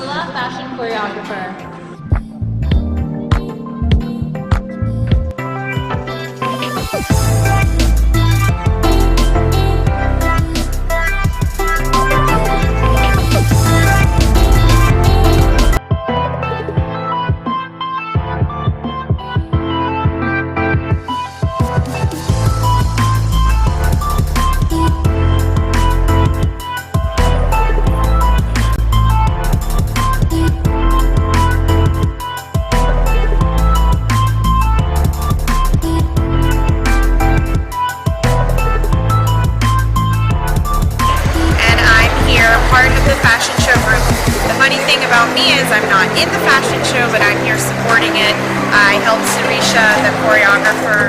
Pamela, fashion choreographer. And I'm here, part of the fashion show group. The funny thing about me is I'm not in the fashion show, but I'm here supporting it. I helped Sirisha, the choreographer.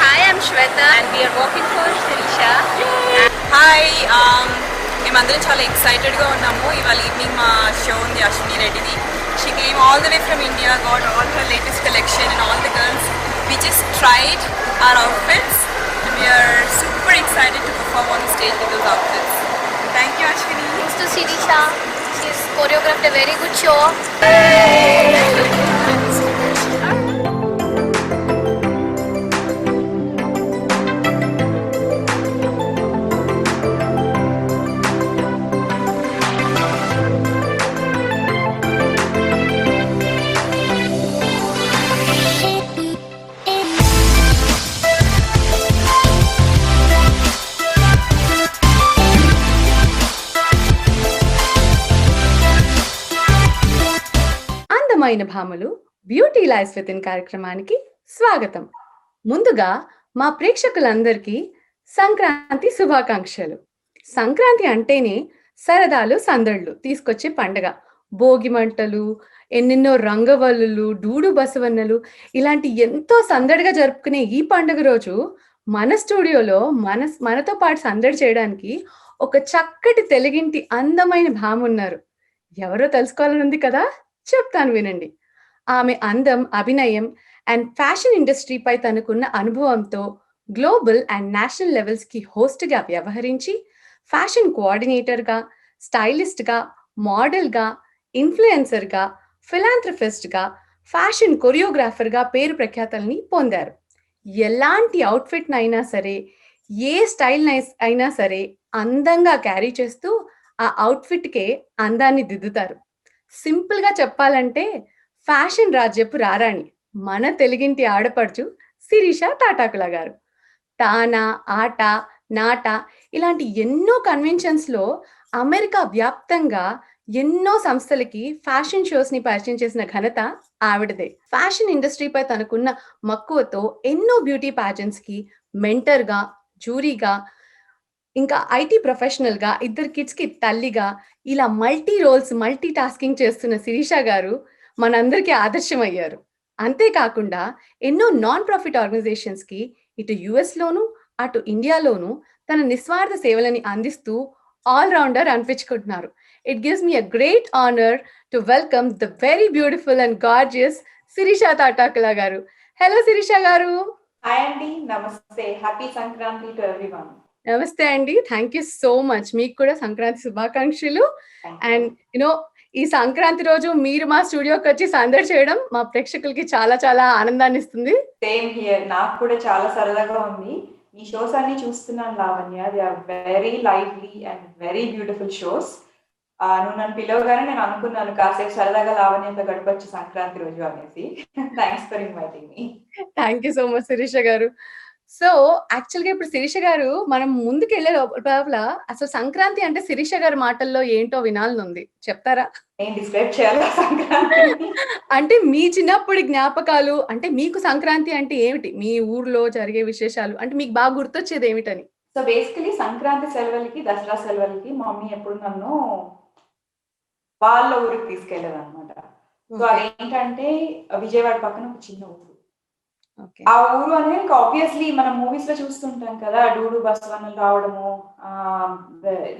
Hi, I'm Shweta and we are working for Sirisha. Hi, మేమందరం చాలా ఎక్సైటెడ్గా ఉన్నాము. ఇవాళ evening మా show ఉంది అశ్విని రెడ్డిది. She came all the way from India, got all her latest collection, and all the girls, we just tried our outfits and we are super excited to perform on the stage with those outfits. Thank you, Ashwini. Thanks to Sirisha. She's choreographed a very good show. అందమైన భామలు beauty life with in కార్యక్రమానికి స్వాగతం. ముందుగా మా ప్రేక్షకులందరికీ సంక్రాంతి శుభాకాంక్షలు. సంక్రాంతి అంటేనే సరదాలు సందళ్ళు తీసుకొచ్చే పండగ. భోగి మంటలు, ఎన్నెన్నో రంగవల్లులు, డూడు బసవన్నలు ఇలాంటి ఎంతో సందడిగా జరుపుకునే ఈ పండుగ రోజు మన స్టూడియోలో మనతో పాటు సందడి చేయడానికి ఒక చక్కటి తెలుగింటి అందమైన భామ ఉన్నారు. ఎవరో తెలుసుకోవాలని ఉంది కదా, చెప్తాను వినండి. ఆమె అందం, అభినయం అండ్ ఫ్యాషన్ ఇండస్ట్రీపై తనకున్న అనుభవంతో గ్లోబల్ అండ్ నేషనల్ లెవెల్స్కి హోస్ట్గా వ్యవహరించి ఫ్యాషన్ కోఆర్డినేటర్గా, స్టైలిస్ట్గా, మోడల్గా, ఇన్ఫ్లుయెన్సర్గా, ఫిలాంథ్రఫిస్ట్గా, ఫ్యాషన్ కొరియోగ్రాఫర్గా పేరు ప్రఖ్యాతల్ని పొందారు. ఎలాంటి అవుట్ఫిట్ అయినా సరే, ఏ స్టైల్ అయినా సరే అందంగా క్యారీ చేస్తూ ఆ అవుట్ఫిట్కే అందాన్ని దిద్దుతారు. సింపుల్గా చెప్పాలంటే ఫ్యాషన్ రాజ్యపు రారాణి మన తెలుగింటి ఆడపడుచు శిరీష తాటాకుల గారు. తానా, ఆట, నాట ఇలాంటి ఎన్నో కన్వెన్షన్స్లో అమెరికా వ్యాప్తంగా ఎన్నో సంస్థలకి ఫ్యాషన్ షోస్ని పరిచయం చేసిన ఘనత ఆవిడదే. ఫ్యాషన్ ఇండస్ట్రీపై తనకున్న మక్కువతో ఎన్నో బ్యూటీ ప్యాజెంట్స్కి మెంటర్గా, జూరీగా, ఇంకా ఐటీ ప్రొఫెషనల్గా, 2 కిడ్స్కి తల్లిగా ఇలా మల్టీ రోల్స్, మల్టీ టాస్కింగ్ చేస్తున్న శిరీష గారు మనందరికీ ఆదర్శం అయ్యారు. అంతేకాకుండా ఎన్నో నాన్ ప్రాఫిట్ ఆర్గనైజేషన్స్కి ఇటు యుఎస్లోను అటు ఇండియాలోను తన నిస్వార్థ సేవలని అందిస్తూ ఆల్రౌండర్ అనిపించుకుంటున్నారు. It gives me a great honour to welcome the very beautiful and gorgeous Shirisha Tatakula గారు. హలో శిరీష గారు. హాయ్ అండి, నమస్తే. Happy Sankranti to everyone. నమస్తే అండి, థ్యాంక్ యూ సో మచ్. మీకు కూడా సంక్రాంతి శుభాకాంక్షలు. అండ్ ఈ సంక్రాంతి రోజు మీరు మా స్టూడియోకి వచ్చి సందడి చేయడం మా ప్రేక్షకులకి చాలా చాలా ఆనందాన్ని ఇస్తుంది. సేమ్ హియర్, నాకు కూడా చాలా సరదాగా ఉంది. ఈ షోస్ అన్ని చూస్తున్నాను Lavanya. They are very lively and very beautiful shows. నువ్వు నన్ను పిలవగానే నేను అనుకున్నాను కాసేపు సరదాగా లావణ్యతో గడపచ్చు సంక్రాంతి రోజు అనేసి. Thanks for inviting me. Thank you so much Shirisha గారు. సో యాక్చువల్గా ఇప్పుడు శిరీష గారు మనం ముందుకెళ్లే లోపల అసలు సంక్రాంతి అంటే శిరీష గారి మాటల్లో ఏంటో వినాలని ఉంది, చెప్తారా? నేను డిస్క్రైబ్ చేయాలా సంక్రాంతి? అంటే మీ చిన్నప్పటి జ్ఞాపకాలు, అంటే మీకు సంక్రాంతి అంటే ఏమిటి, మీ ఊర్లో జరిగే విశేషాలు, అంటే మీకు బాగా గుర్తొచ్చేది ఏమిటని. సో బేసికలీ సంక్రాంతి సెలవులకి, దసరా సెలవులకి మమ్మీ ఎప్పుడు నన్ను వాళ్ళ ఊరికి తీసుకెళ్ళేది అనమాట. సో అదేంటంటే విజయవాడ పక్కన ఒక చిన్న ఊరు. ఆ ఊరు అనేది ఆబ్వియస్లీ మనం మూవీస్ లో చూస్తుంటాం కదా, డూడు బసవన్నలు రావడము,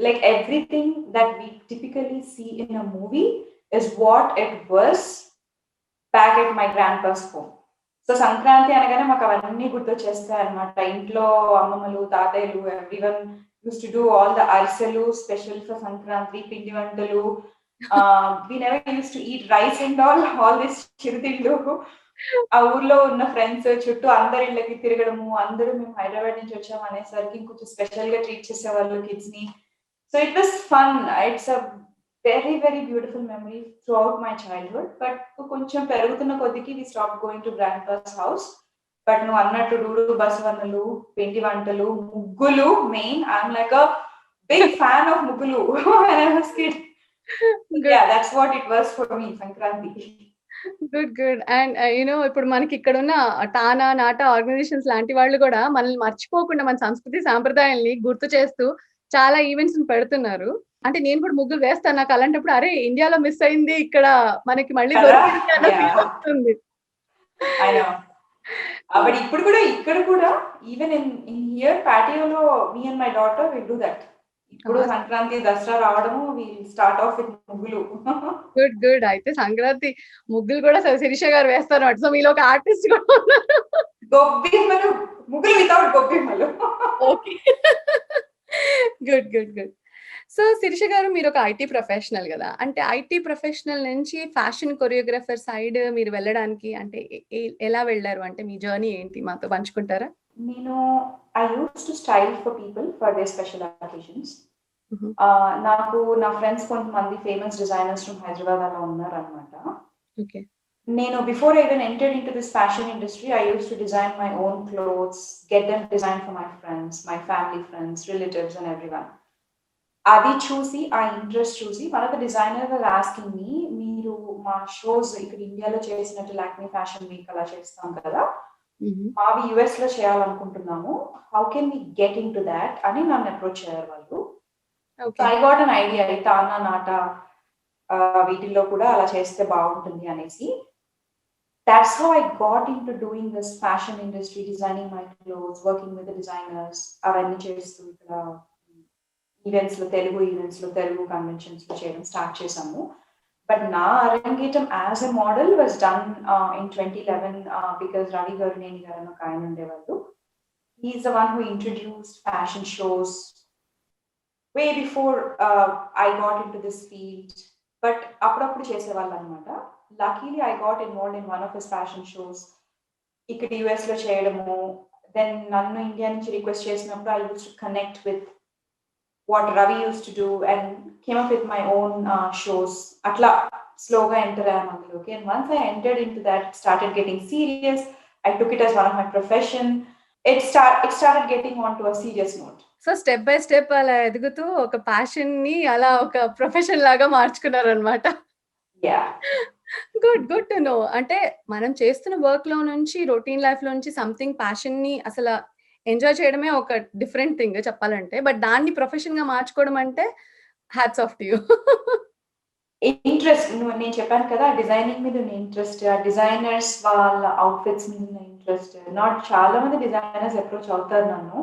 like everything that we typically see in a movie is what it was back at my grandpa's home. So Sankranti అనగానే మాకు అవన్నీ గుర్తొచ్చేస్తాయి అనమాట. ఇంట్లో అమ్మమ్మలు, తాతయ్యలు everyone use to do all the అరిసెలు స్పెషల్ ఫర్ సంక్రాంతి, పిండి వంటలు. We never use to eat rice and all this చిరుతిళ్ళు. ఆ ఊర్లో ఉన్న ఫ్రెండ్స్ చుట్టూ అందరి ఇళ్ళకి తిరగడము, అందరూ మేము హైదరాబాద్ నుంచి వచ్చాము అనేసరికి ఇంకొంచెం స్పెషల్ గా ట్రీట్ చేసేవాళ్ళు కిడ్స్ ని. So it was fun. It's a very very beautiful memory throughout my childhood. But కొంచెం పెరుగుతున్న కొద్దికి we stop going to grandpa's house. But నువ్వు అన్నట్టు డూడు బసవన్నలు, పిండి వంటలు, ముగ్గులు main. I'm like a big fan of ముగ్గులు. That's what it was for me Sankranti. Good good. And ఇప్పుడు మనకి ఇక్కడ ఉన్న టానా నాటా ఆర్గనైజేషన్స్ లాంటి వాళ్ళు కూడా మనల్ని మర్చిపోకుండా మన సంస్కృతి సాంప్రదాయాల్ని గుర్తు చేస్తూ చాలా ఈవెంట్స్ పెడుతున్నారు. అంటే నేను కూడా ముగ్గులు వేస్తాను. నాకు అలాంటప్పుడు అరే ఇండియాలో మిస్ అయింది, ఇక్కడ మనకి మళ్ళీ దొరికింది అన్న ఫీల్ వస్తుంది. బట్ ఇప్పుడు కూడా ఇక్కడ కూడా ఈవెన్ ఇన్ హియర్ పాటియోలో me and my daughter will do that. ఇప్పుడు సంక్రాంతి దసరా రావడము వి స్టార్ట్ ఆఫ్ విత్ ముగ్గులు. Good good. అయితే సంక్రాంతి ముగ్గులు కూడా శిరీష గారు వేస్తారు. సో మీలో ఒక ఆర్టిస్ట్ కూడా ఉన్నారు. గొబ్బిమ్మలు, ముగ్గులు వితౌట్ గొబ్బిమ్మలు. Okay, good good good. So Shirisha గారు మీరు ఒక ఐటీ ప్రొఫెషనల్ కదా, అంటే ఐటీ ప్రొఫెషనల్ నుంచి ఫ్యాషన్ కొరియోగ్రాఫర్ సైడ్ మీరు వెళ్ళడానికి అంటే ఎలా వెళ్ళారు, అంటే మీ జర్నీ ఏంటి మాతో పంచుకుంటారా? నేను I use to style for people for they special occasions. నాకు నా ఫ్రెండ్స్ కొంతమంది ఫేమస్ డిజైనర్స్ ఫ్రమ్ హైదరాబాద్ అలా ఉన్నారనమాట. ఓకే. నేను before I even entered into this fashion industry, I used to design my own clothes, get them designed for my friends, my family friends, relatives and everyone. అది చూసి ఆ interest చూసి one of the designer was asking me, మీరు మా shows ఇక్కడ ఇండియాలో చేసినట్టు Lakme fashion week అలా చేస్తాం కదా, మావి యుఎస్ లో చేయాలనుకుంటున్నాము, how can we get in to that అని నన్ను అప్రోచ్ అయ్యారు వాళ్ళు. I got an idea, TANA NATA వీటిల్లో కూడా అలా చేస్తే బాగుంటుంది అనేసి. That's how I got into doing this fashion industry, designing my clothes, working with the designers, అవన్నీ చేస్తూ ఇక్కడ ఈవెంట్స్ లో తెలుగు కన్వెన్షన్స్ లో చేయడం స్టార్ట్ చేసాము. బట్ నా అరంగేటం as a model was done in 2011 because Ravi Garuneni గారు అని ఒక ఆయన ఉండేవాళ్ళు. He's the one who introduced fashion shows way before I got into this field. But అప్పుడప్పుడు చేసేవాళ్ళు అనమాట. Luckily, I got involved in one of his fashion shows. ఇక్కడ US లో చేయడము, దెన్ నన్ను ఇండియా నుంచి రిక్వెస్ట్ చేసినప్పుడు I used to connect with what Ravi used to do and came up with my own shows. అట్లా స్లోగా enter అయ్యాను అందులోకి. And once I entered into that, it started getting serious. I took it as one of my profession. It started getting on to a serious note. So step by step అలా ఎదుగుతూ ఒక passion ని అలా ఒక profession లాగా మార్చుకున్నారు అనమాట. Yeah. Good to no. అంటే మనం చేస్తున్న వర్క్ లో నుంచి, రొటీన్ లైఫ్ లో నుంచి సంథింగ్ ప్యాషన్ ని అసలు ఎంజాయ్ చేయడమే ఒక డిఫరెంట్ థింగ్ చెప్పాలంటే. బట్ దాన్ని ప్రొఫెషన్ గా మార్చుకోవడం అంటే hats off to you. Interest, నేను చెప్పాను కదా డిజైనింగ్ మీద ఉన్న ఇంట్రెస్ట్, ఆ డిజైనర్స్ వాళ్ళ అవుట్ఫిట్స్ మీద ఉన్న ఇంట్రెస్ట్. చాలా మంది డిజైనర్స్ అప్రోచ్ అవుతారు నన్ను,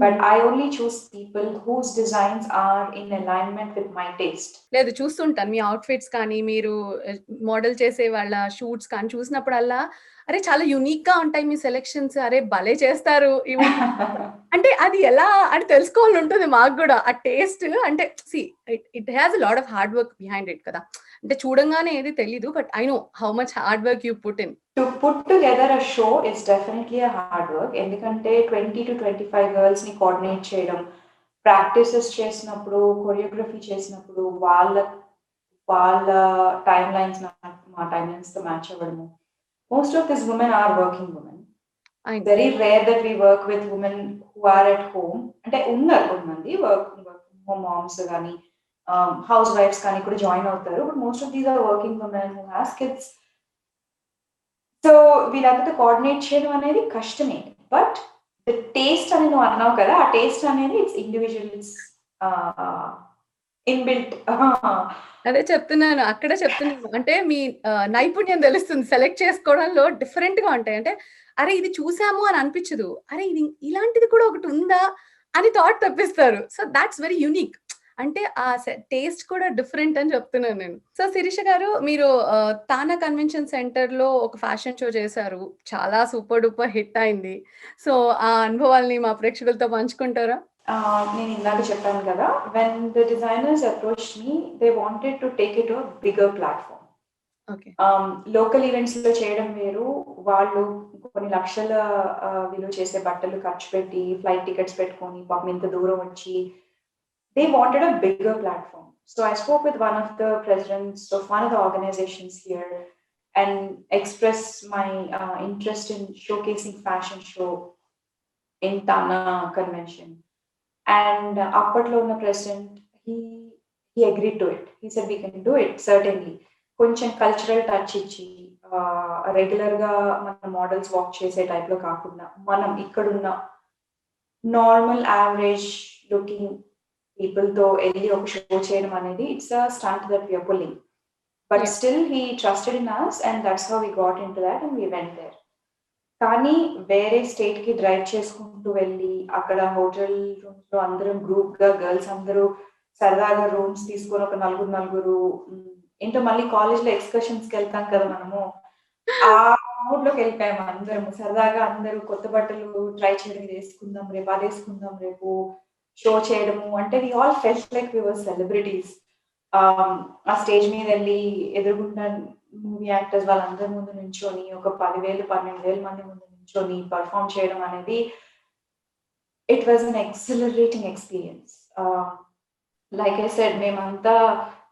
but I only choose people whose designs are in alignment with my taste. లేదు, చూస్తుంటాను మీ అవుట్ఫిట్స్ కానీ, మీరు మోడల్ చేసే వాళ్ళ షూట్స్ కానీ చూసినప్పుడల్లా అరే చాలా యూనిక్ గా ఉంటాయి మీ సెలెక్షన్స్, అరే భలే చేస్తారు ఇవి. అంటే అది ఎలా అని తెలుసుకోవాలని ఉంటుంది మాకు కూడా ఆ టేస్ట్. అంటే it has a lot of hard work behind it కదా. అంటే చూడంగానే ఏది తెలీదు, but I know how much hard work you put in. To put together a show is definitely a hard work. ఎందుకంటే 20 to 25 girls ని coordinate చేయడం, practices చేసినప్పుడు, choreography చేసినప్పుడు వాళ్ళ టైమ్ లైన్స్ మా టైమ్ లైన్స్ తో మ్యాచ్ అవ్వడము. Most of these women are working women. Very rare that we work with women who are at home. అంటే ఉన్నారు కొంతమంది వర్క్ మామ్స్ కానీ హౌస్ వైఫ్స్ కానీ కూడా జాయిన్ అవుతారు. But most of these are working women who has kids. సో వీళ్ళంతా కోఆర్డినేట్ చేయడం అనేది కష్టమే. బట్ ద టేస్ట్ అని నువ్వు అన్నావు కదా, ఆ టేస్ట్ అనేది ఇట్స్ ఇండివిజువల్, ఇట్స్ ఇన్బిల్ట్. అదే చెప్తున్నాను, అక్కడ చెప్తున్నాను. అంటే మీ నైపుణ్యం తెలుస్తుంది సెలెక్ట్ చేసుకోవడంలో. డిఫరెంట్ గా ఉంటాయి. అంటే అరే ఇది చూసాము అని అనిపించదు, అరే ఇది ఇలాంటిది కూడా ఒకటి ఉందా అని థాట్ తప్పిస్తారు. So that's very unique. అంటే ఆ టేస్ట్ కూడా డిఫరెంట్ అని చెప్తున్నాను నేను. సో శిరీష గారు, మీరు తానా కన్వెన్షన్ సెంటర్ లో ఒక ఫ్యాషన్ షో చేశారు. చాలా సూపర్ డూపర్ హిట్ అయింది. సో ఆ అనుభవాల్ని మా ప్రేక్షకులతో పంచుకుంటారా? నేను ఇందాక చెప్పాను కదా, when the designers approach me, they wanted to take it to bigger platform. Okay. Local events లో చేయడం వేరు, వాళ్ళు కొన్ని లక్షల విలువ చేసే బట్టలు ఖర్చు పెట్టి ఫ్లైట్ టికెట్స్ పెట్టుకొని పాపం ఇంత దూరం వచ్చి, they wanted a bigger platform. So I spoke with one of the presidents of one of the organizations here and expressed my interest in showcasing fashion show in Tana convention. And appatlo unna president, he agreed to it. He said we can do it certainly. కొంచెం cultural touch ఇచ్చి రెగ్యులర్గా మన models walk చేసే టైప్లో కాకుండా మనం ఇక్కడున్న normal average looking పీపుల్తో వెళ్ళి ఒక షో చేయడం అనేది it's a stunt that we're pulling. But still he trusted in us and that's how we got into that and we went there. కానీ వేరే స్టేట్కి డ్రైవ్ చేసుకుంటూ వెళ్ళి అక్కడ హోటల్ రూమ్స్లో అందరం గ్రూప్గా గర్ల్స్ అందరూ సరదాగా రూమ్స్ తీసుకొని ఒక నలుగురు ఏంటో మళ్ళీ కాలేజ్లో ఎక్స్కర్షన్స్కి వెళ్తాం కదా మనము, ఆ మూడ్లోకి వెళ్ళిపోయాము అందరము. సరదాగా అందరూ కొత్త బట్టలు ట్రై చేయడం, ఇది వేసుకుందాం రేపు, అది వేసుకుందాం రేపు, షో చేయడము. అంటే we all felt like we were celebrities. ఆ స్టేజ్ మీద వెళ్ళి ఎదురుగుండా మూవీ యాక్టర్స్ వాళ్ళందరి ముందు నుంచొని ఒక 10,000-12,000 మంది ముందు నుంచొని పర్ఫామ్ చేయడం అనేది it was an ఎక్సలరేటింగ్ experience. Like I said, మేమంతా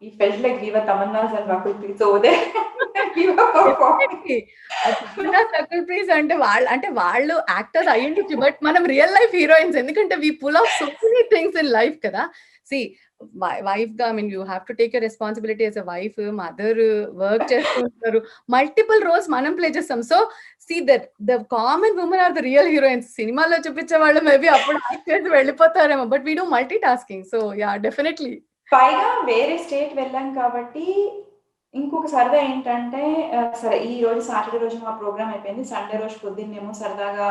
we felt like we were Tamanna's and Rakul Preet over there. We were performing. అంటే వాళ్ళు యాక్టర్స్ అయ్యుండొచ్చు, బట్ మనం రియల్ లైఫ్ హీరోయిన్స్. ఎందుకంటే we pull off so many things in life కదా. See wife గా, I mean you have to take your responsibility as a wife, mother, work చేస్తూ ఉంటారు, multiple roles మనం ప్లే చేస్తాం. So see that the common women are the real heroines. సినిమాలో చూపించే వాళ్ళు maybe అప్పుడు యాక్ట్ చేసి వెళ్ళిపోతారేమో, but we do multi tasking. So yeah, definitely. పైగా వేరే స్టేట్ వెళ్ళాం కాబట్టి ఇంకొక సరదా ఏంటంటే, సరే ఈ రోజు సాటర్డే రోజు మా ప్రోగ్రామ్ అయిపోయింది, సండే రోజు పొద్దున్నేమో సరదాగా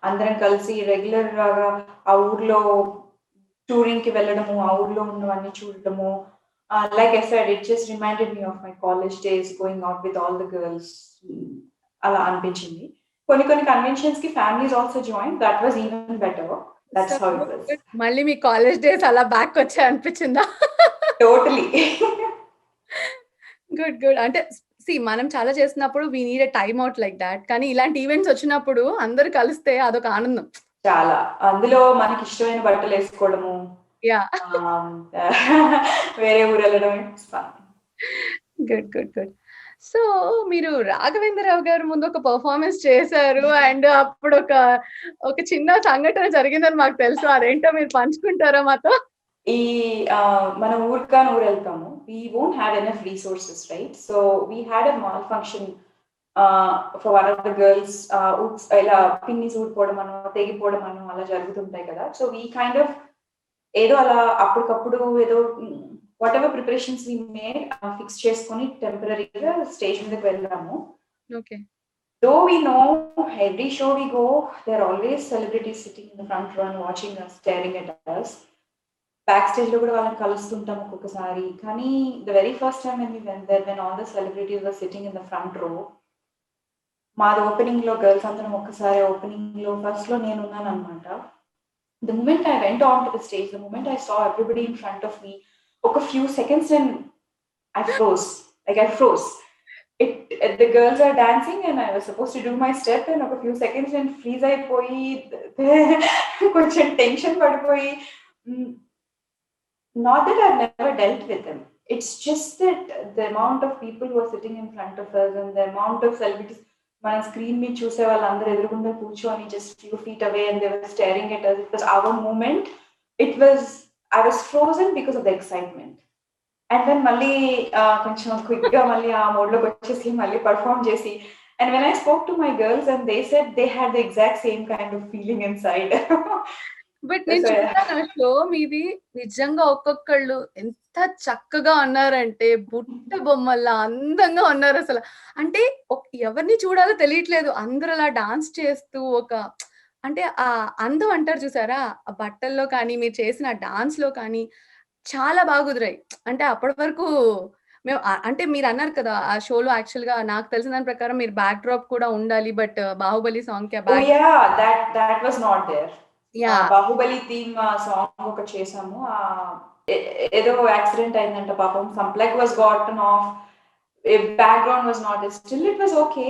అందరం కలిసి రెగ్యులర్ గా ఆ ఊర్లో టూరింగ్ కి వెళ్ళడము, ఆ ఊర్లో ఉన్నవన్నీ చూడటము. Like I said, it just reminded me of my college days, going out with all the girls. అలా అనిపించింది. కొన్ని కన్వెన్షన్స్ కి families also join, that was even better. That's how it was. మళ్ళీ మీ కాలేజ్ డేస్ అలా back వచ్చే అనిపించిందా? Totally. Good. అంటే మనం చాలా చేస్తున్నప్పుడు we need a time out like that. కానీ ఇలాంటి ఈవెంట్స్ వచ్చినప్పుడు అందరు కలిస్తే అదొక ఆనందం. చాలా. అందులో మనకి ఇష్టమైన బట్టలు వేసుకోవడము, యా, వేరే ఊరు వెళ్ళడం. గుడ్. సో మీరు రాఘవేంద్రరావు గారు ముందు ఒక పర్ఫార్మెన్స్ చేశారు, అండ్ అప్పుడు ఒక చిన్న సంఘటన జరిగిందని మాకు తెలుసు. అదేంటో మీరు పంచుకుంటారా మాతో? ఈ మన ఊరికాని ఊరు వెళ్తాము, we won't have enough resources, right? So we had a malfunction for one of the girls. ఇలా పిన్నిస్ ఊడిపోవడం అనో తెగిపోవడం అనో అలా జరుగుతుంటాయి కదా. సో we kind of ఏదో అలా అప్పటికప్పుడు ఏదో whatever preparations we made fix చేసుకొని టెంపరీగా స్టేజ్ మీదకి వెళ్ళాము. Okay. Though we know every show we go, there are always celebrities sitting in the front row and watching us, staring at us. Backstage లో కూడా వాళ్ళని కలుస్తుంటాం ఒక్కొక్కసారి. కానీ the very first time when we went there, when all the celebrities were sitting in the front row, మాది opening లో girls అందరం ఒక్కసారి ఓపెనింగ్ లో ఫస్ట్ లో నేను ఉన్నాను అనమాట. The moment I went on to the stage, the moment I saw everybody in front of me, ఒక few seconds and I froze. The girls are dancing and I was supposed to do my step, and ఒక few seconds and freeze అయిపోయి కొంచెం tension పడిపోయి. Not that I've never dealt with them, it's just that the amount of people who are sitting in front of us and the amount of celebrities, మన screen మీద చూసే వాళ్ళందరూ ఎదురుగుండా కూర్చొని just few feet away and they were staring at us. It was our moment. I was frozen because of the excitement. And then మళ్ళీ కొంచెం quick గా మళ్ళీ ఆ మోడ్ లోకి వచ్చేసి మళ్ళీ పర్ఫామ్ చేసి, and when I spoke to my girls and they said they had the exact same kind of feeling inside. But నేను చూసాను ఆ షో మీది, నిజంగా ఒక్కొక్కళ్ళు ఎంత చక్కగా ఉన్నారంటే బుట్ట బొమ్మల్లా అందంగా ఉన్నారు అసలు. అంటే ఎవరిని చూడాలో తెలియట్లేదు, అందరూ అలా డాన్స్ చేస్తూ అంటే ఆ అందం అంటారు చూసారా, ఆ బట్టల్లో కానీ మీరు చేసిన డాన్స్ లో కానీ చాలా బాగా కుదిరాయి. అంటే అప్పటి వరకు మేము అంటే మీరన్నారు కదా! ఆ షోలో యాక్చువల్‌గా నాకు తెలిసిన దాని ప్రకారం మీరు బ్యాక్ డ్రాప్ కూడా ఉండాలి. బట్ 'బాహుబలి' సాంగ్‌కి ఆ oh back yeah that was not there. Yeah! Baahubali theme song ఒకటి చేసాము. ఏదో యాక్సిడెంట్ అయిందంట పాపం. Some plug was gotten off. Background was not still it was okay.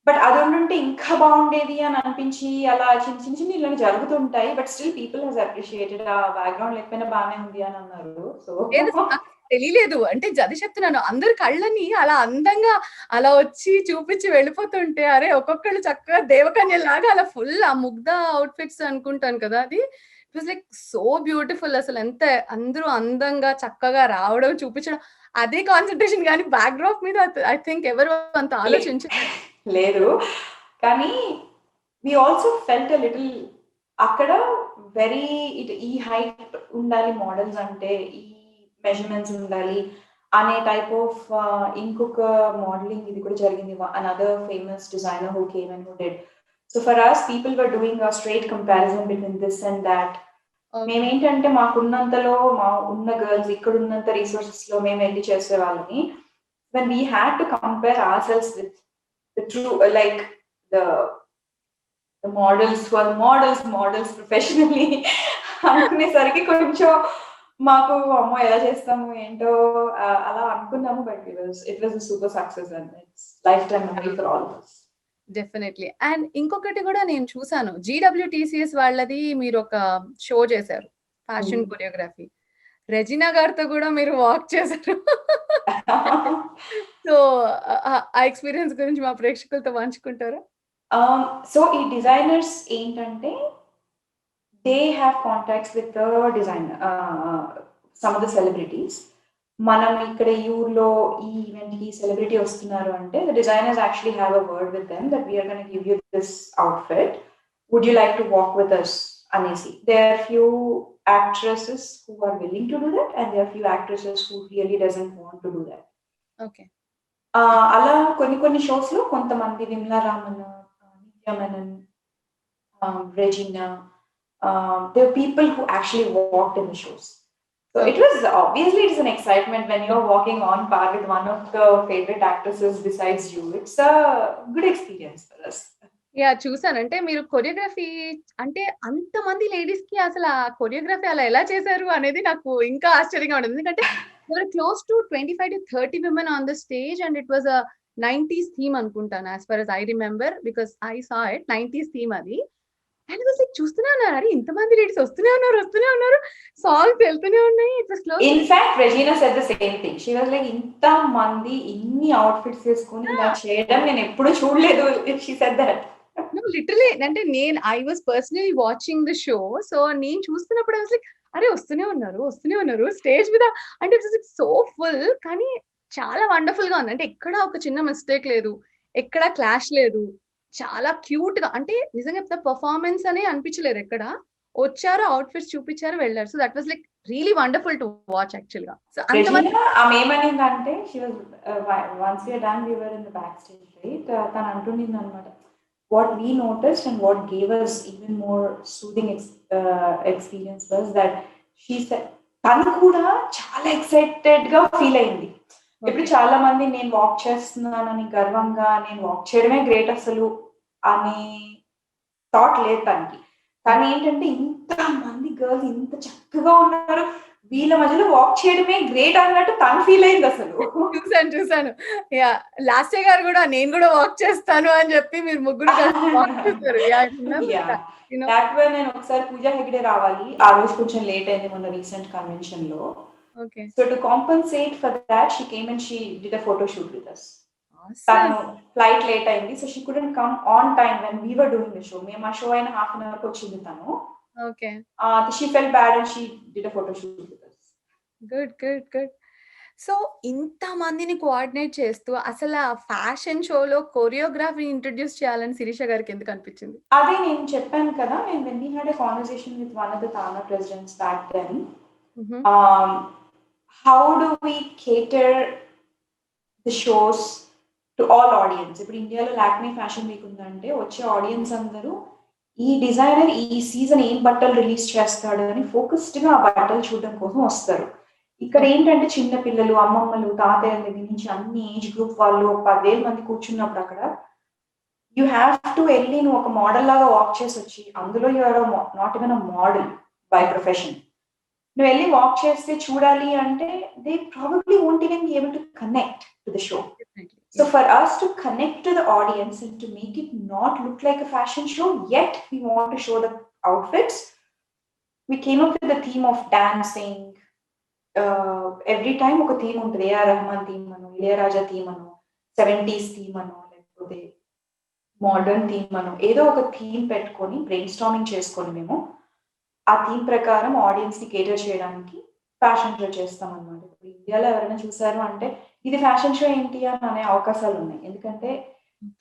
But అది ఉండుంటే ఇంకా బాగుండేది అని అనిపించి అలా చిన్న ఇలాంటి జరుగుతుంటాయి. But still people has appreciated. ఆ బ్యాక్‌గ్రౌండ్ లేకపోయినా బానే ఉంది అని అన్నారు. సో లేదు నాకు తెలియలేదు. అంటే అది చెప్తున్నాను. అందరి కళ్ళని అలా అందంగా అలా వచ్చి చూపించి వెళ్ళిపోతుంటే, అరే! ఒక్కొక్కళ్ళు చక్కగా దేవకన్యలాగా అలా ఫుల్ ఆ ముగ్ధ ఔట్‌ఫిట్స్ అనుకుంటాను కదా! అది. It was like so beautiful అసలు ఎంత అందరూ అందంగా చక్కగా రావడం, చూపించడం అదే కాన్సంట్రేషన్ గాని బ్యాక్ డ్రాప్ మీద ఐ థింక్ ఎవరు అంత ఆలోచించలేదు. లేదు. కానీ we also felt a little అక్కడ వెరీ ఈ హైట్ ఉండాలి మోడల్స్ అంటే, ఈ మెజర్‌మెంట్స్ ఉండాలి అనే టైప్ ఆఫ్ ఇంకొక మోడలింగ్ ఇది కూడా జరిగింది. Another famous designer who came and who did. So for us people were doing a straight comparison between this and thought. Okay. మేమేంటంటే మాకున్నంతలో ఉన్న గర్ల్స్ ఇక్కడున్నంత రిసోర్సెస్‌లో మేము వెళ్లి చేసేవాళ్ళని. when we had to compare ourselves with the true like the the models who are models professionally అనుకునేసరికి కొంచెం మాకు అమ్మో ఎలా చేస్తాము ఏంటో అలా అనుకున్నాము. But it was super success and it's life time memory for all of us. Definitely. And ఇంకొకటి గూడా నేను చూసాను. జీడబ్ల్యూటీసీఎస్ వాళ్ళది మీరొక షో చేశారు. Fashion choreography. రెజినా గారితో గూడా మీరు వాక్ చేశారు. సో, ఆ ఎక్స్‌పీరియన్స్ గురించి మా ప్రేక్షకులతో పంచుకుంటారా? సో ఈ డిజైనర్స్ ఏంటంటే they have contacts with the designer, some of the celebrities. మనం ఇక్కడ ఈ ఊర్లో ఈ ఈవెంట్ కి సెలబ్రిటీ వస్తున్నారు అంటే the designers actually have a word with them that we are going to give you this outfit. Would you like to walk with us అనేసి. There are few actresses who are willing to do that and there are few actresses who really doesn't want to do that. Okay. అలా కొన్ని shows లో కొంతమంది విమలా రామన్, నిత్య Menon, Regina, there are people who actually walked in the shows. So it was obviously it's an excitement when you're walking on par with one of the favorite actresses besides you. It's a good experience for us. Yeah! చూసాను. అంటే మీరు choreography అంటే అంతమంది లేడీస్‌కి అసలు ఆ choreography అలా ఎలా చేశారు అనేది నాకు ఇంకా ఆశ్చర్యంగా ఉండేది. ఎందుకంటే they were close to 25-30 women on the stage and it was 90s theme అనుకుంటాను. As far as I remember because I saw it 90s theme అది. అండ్ వాస్ లైక్ చూస్తూనే ఉన్నారు. అరే! ఇంతమంది లేడీస్ వస్తూనే ఉన్నారు. సాంగ్స్ వెళ్తూనే ఉన్నాయి. It was close. In fact, Regina said the same thing. She was like, ఇంత మంది ఇన్ని అవుట్ఫిట్స్ వేసుకొని ఇలా చేయడం నేను ఎప్పుడు చూడలేదు. She said that. No literally అంటే I was personally watching the show. So నేను చూస్తున్నప్పుడు ఐ వాస్ లైక్ అరే వస్తూనే ఉన్నారు స్టేజ్ మీద. అంటే ఇట్ వాస్ సో ఫుల్. కానీ చాలా వండర్ఫుల్ గా ఉంది. అంటే ఎక్కడ ఒక చిన్న మిస్టేక్ లేదు. ఎక్కడ క్లాష్ లేదు. చాలా క్యూట్ గా అంటే నిజంగా చెప్తా పర్ఫార్మెన్స్ అనే అనిపించలేదు ఎక్కడ. వచ్చారు అవుట్ఫిట్స్ చూపించారు వెళ్ళారు. So that was like really wonderful to watch actual గా. సో అంతమంది Regina, ఆమె ఏమనిందంటే she was once we are done we were in the backstage, right? తను అంటుండింది అనమాట. What we noticed and what gave us even more soothing experience was that she said తను కూడా చాలా excited గా feel అయింది. ఇప్పుడు చాలా మంది నేను వాక్ చేస్తున్నానని గర్వంగా నేను వాక్ చేయడమే గ్రేట్ అసలు అని థాట్ లేదు తనకి. కానీ ఏంటంటే ఇంత మంది గర్ల్స్ ఇంత చక్కగా ఉన్నారు, వీళ్ళ మధ్యలో వాక్ చేయడమే గ్రేట్ అన్నట్టు తను ఫీల్ అయింది అసలు. చూసాను. యాహ్! లాస్ట్ ఇయర్ గారు కూడా నేను కూడా వాక్ చేస్తాను అని చెప్పి మీరు ముగ్గురు కలిసి వాక్ చేశారు. యాహ్! దాట్ వే నేను ఒకసారి పూజా హెగ్డే రావాలి. ఆ రోజు కొంచెం లేట్ అయింది మొన్న రీసెంట్ కన్వెన్షన్ లో. Okay. So to compensate for that she came and she did a photo shoot with us. తను ఫ్లైట్ లేట్ అయింది. So she couldn't come on time when we were doing the show. మేము ఆ show అయిన half an hour కి వచ్చింది తను. Okay. She felt bad and she did a photo shoot with us. Good. So ఇంత మందిని coordinate చేస్తూ అసలు ఆ ఫ్యాషన్ షోలో కొరియోగ్రఫీ ఇంట్రొడ్యూస్ చేయాలని శిరీష గారికి ఎందుకు అనిపించింది? అదే నేను చెప్పాను కదా, నేను when we had a conversation with one of the Tana presidents back then, how do we cater the shows to all audience? ఇప్పుడు ఇండియాలో లాక్మీ ఫ్యాషన్ వీక్ ఉందంటే వచ్చే ఆడియన్స్ అందరూ ఈ డిజైనర్ ఈ సీజన్ ఏం బట్టలు రిలీజ్ చేస్తాడు అని ఫోకస్డ్ గా ఆ బట్టలు చూడడం కోసం వస్తారు. ఇక్కడ ఏంటంటే చిన్న పిల్లలు, అమ్మమ్మలు, తాతయ్యల దగ్గర నుంచి అన్ని ఏజ్ గ్రూప్ వాళ్ళు 10,000 మంది కూర్చున్నప్పుడు అక్కడ యూ హ్యావ్ టు వెళ్ళి నువ్వు ఒక మోడల్ లాగా వాక్ చేసి వచ్చి, అందులో you are not even a model by profession. నువ్వు వెళ్ళి వాక్ చేస్తే చూడాలి అంటే they probably won't even be able to connect to the show. So for us to connect to the audience and to make it not look like a fashion show, yet we want to show the outfits, we came up with the theme of dancing. Every time ఒక theme ఉంటుంది. A.R. Rahman theme అను, Ilaiyaraaja theme అను, 70s theme అను, లేకపోతే modern theme అను, ఏదో ఒక theme పెట్టుకొని brain storming చేసుకొని మేము ఆ theme ప్రకారం ఆడియన్స్ ని కేటర్ చేయడానికి ఫ్యాషన్ షో చేస్తాం అనమాట. ఇప్పుడు ఇండియాలో ఎవరైనా చూసారు అంటే ఇది ఫ్యాషన్ షో ఏంటి అని అనే అవకాశాలు ఉన్నాయి. ఎందుకంటే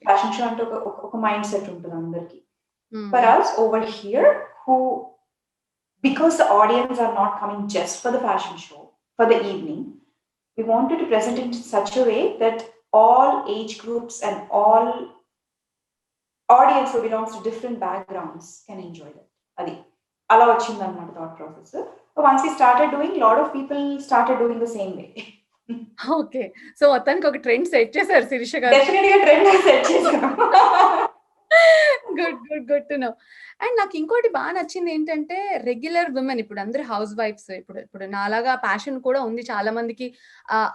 ఫ్యాషన్ షో అంటే ఒక మైండ్ సెట్ ఉంటుంది అందరికి. For us over here, who because the audience are not coming just for the fashion show, for the evening, we wanted to present it in such a way that all age groups and all audience who belongs to different backgrounds can enjoy that. Adi ala vachindannamata thought process. So once we started doing, a lot of people started doing the same way. Okay. So మొత్తానికి ఒక trend set చేశారు శిరీష గారు. Definitely a trend I set చేశాను. Good to no. And నాకు ఇంకోటి బాగా నచ్చింది ఏంటంటే రెగ్యులర్ విమెన్, ఇప్పుడు అందరూ హౌస్ వైఫ్స్, ఇప్పుడు నాలాగా ప్యాషన్ కూడా ఉంది చాలా మందికి.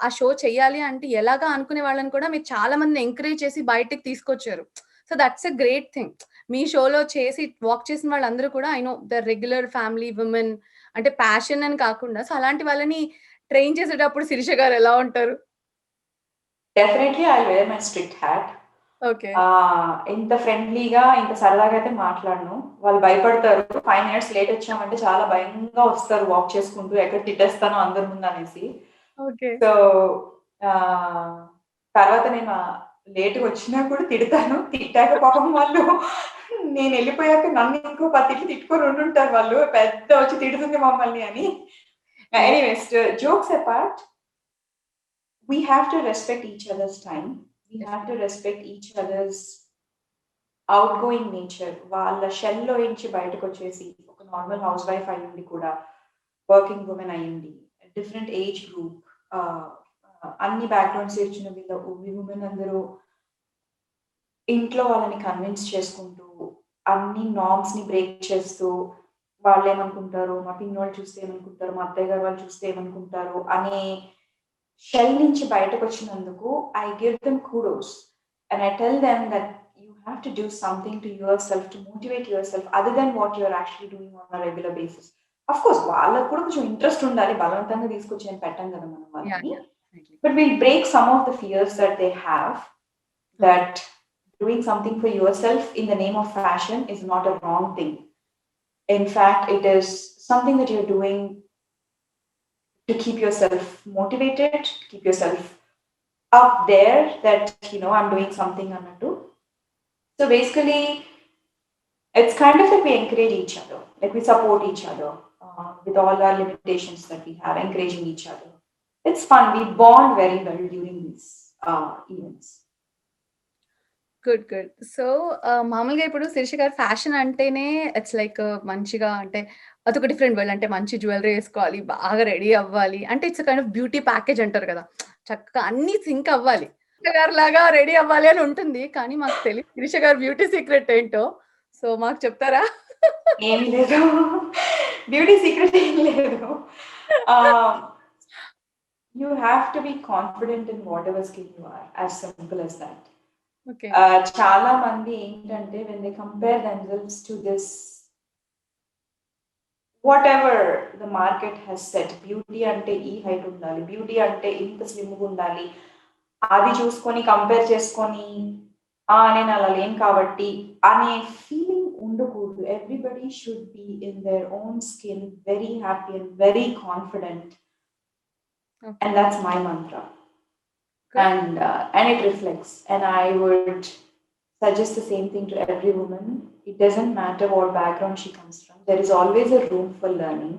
ఆ షో చెయ్యాలి అంటే ఎలాగా అనుకునే వాళ్ళని కూడా మీరు చాలా మందిని ఎంకరేజ్ చేసి బయటకి తీసుకొచ్చారు. So that's a great thing. మీ షోలో చేసి వాక్ చేసిన వాళ్ళందరూ కూడా I know the regular family women, అంటే ప్యాషన్ అని కాకుండా. సో అలాంటి వాళ్ళని ట్రైన్ చేసేటప్పుడు శిరీష గారు ఎలా ఉంటారు? Definitely I'll wear my strict hat. Okay. ఇంత ఫ్రెండ్లీగా ఇంత సరదాగా అయితే మాట్లాడను. వాళ్ళు భయపడతారు. 5 minutes లేట్ వచ్చామంటే చాలా భయంగా వస్తారు వాక్ చేసుకుంటూ, ఎక్కడ తిట్టేస్తానో అందరి ముందు అనేసి. ఓకే. సో తర్వాత నేను లేట్గా వచ్చినా కూడా తిడతాను. తిట్టాక పాపం వాళ్ళు నేను వెళ్ళిపోయాక నన్ను ఇంకో 10 తిట్లు తిట్టుకొని ఉండుంటారు వాళ్ళు, పెద్ద వచ్చి తిడుతుంది మమ్మల్ని అని. Anyways, jokes apart, we have to respect each other's time. We have to respect each other's outgoing nature. వాళ్ళ షెల్లో నుంచి బయటకు వచ్చేసి ఒక నార్మల్ హౌస్ వైఫ్ అయ్యింది కూడా, వర్కింగ్ ఉమెన్ అయ్యింది, డిఫరెంట్ ఏజ్ గ్రూప్, అన్ని బ్యాక్గ్రౌండ్స్ ఇచ్చిన వీళ్ళ ఉమెన్ అందరూ ఇంట్లో వాళ్ళని కన్విన్స్ చేసుకుంటూ, అన్ని నార్మ్స్ ని బ్రేక్ చేస్తూ, వాళ్ళు ఏమనుకుంటారు, మా పిన్నోళ్ళు చూస్తే ఏమనుకుంటారు, మా అత్తయ్య గారు వాళ్ళు చూస్తే ఏమనుకుంటారు అనే షెల్ నుంచి బయటకు వచ్చినందుకు I give them kudos and I tell them that you have to do something to yourself, to motivate yourself other than what you're actually doing on a regular basis. Of course వాళ్ళకు కూడా కొంచెం interest ఉండాలి, బలవంతంగా తీసుకొచ్చి అని పెట్టాం కదా మనం వాళ్ళని. But will break some of the fears that they have, that doing something for yourself in the name of fashion is not a wrong thing. In fact, it is something that you're doing to keep yourself motivated, to keep yourself up there, that, you know, I'm doing something annattu. So basically, it's kind of like we encourage each other, like we support each other with all our limitations that we have, encouraging each other. It's fun. We bond very well during these events. Good. So మామూలుగా ఇప్పుడు శిరీష గారు fashion అంటేనే it's like మంచిగా, అంటే అదొక different world. అంటే మంచి jewellery వేసుకోవాలి, బాగా రెడీ అవ్వాలి, అంటే it's kind of beauty package అంటారు కదా, చక్కగా అన్ని సింక్ అవ్వాలి, గారు లాగా రెడీ అవ్వాలి అని ఉంటుంది. కానీ మాకు తెలియదు శిరీష గారు బ్యూటీ సీక్రెట్ ఏంటో, సో మాకు చెప్తారా? ఏం లేదు, బ్యూటీ సీక్రెట్ ఏం లేదు. You have to be confident in whatever skin you are, as simple as that. Okay. చాలా మంది ఏంటంటే when they compare themselves to this whatever the market has set, beauty అంటే ఈ హైట్ ఉండాలి, బ్యూటీ అంటే ఇంత స్లిమ్గా ఉండాలి, అది చూసుకొని కంపేర్ చేసుకొని నేను అలా లేను కాబట్టి అనే ఫీలింగ్ ఉండకూడదు. Everybody should be in their own skin, very happy and very confident, and that's my mantra. And it reflects, and I would suggest the same thing to every woman. It doesn't matter what background she comes from, there is always a room for learning.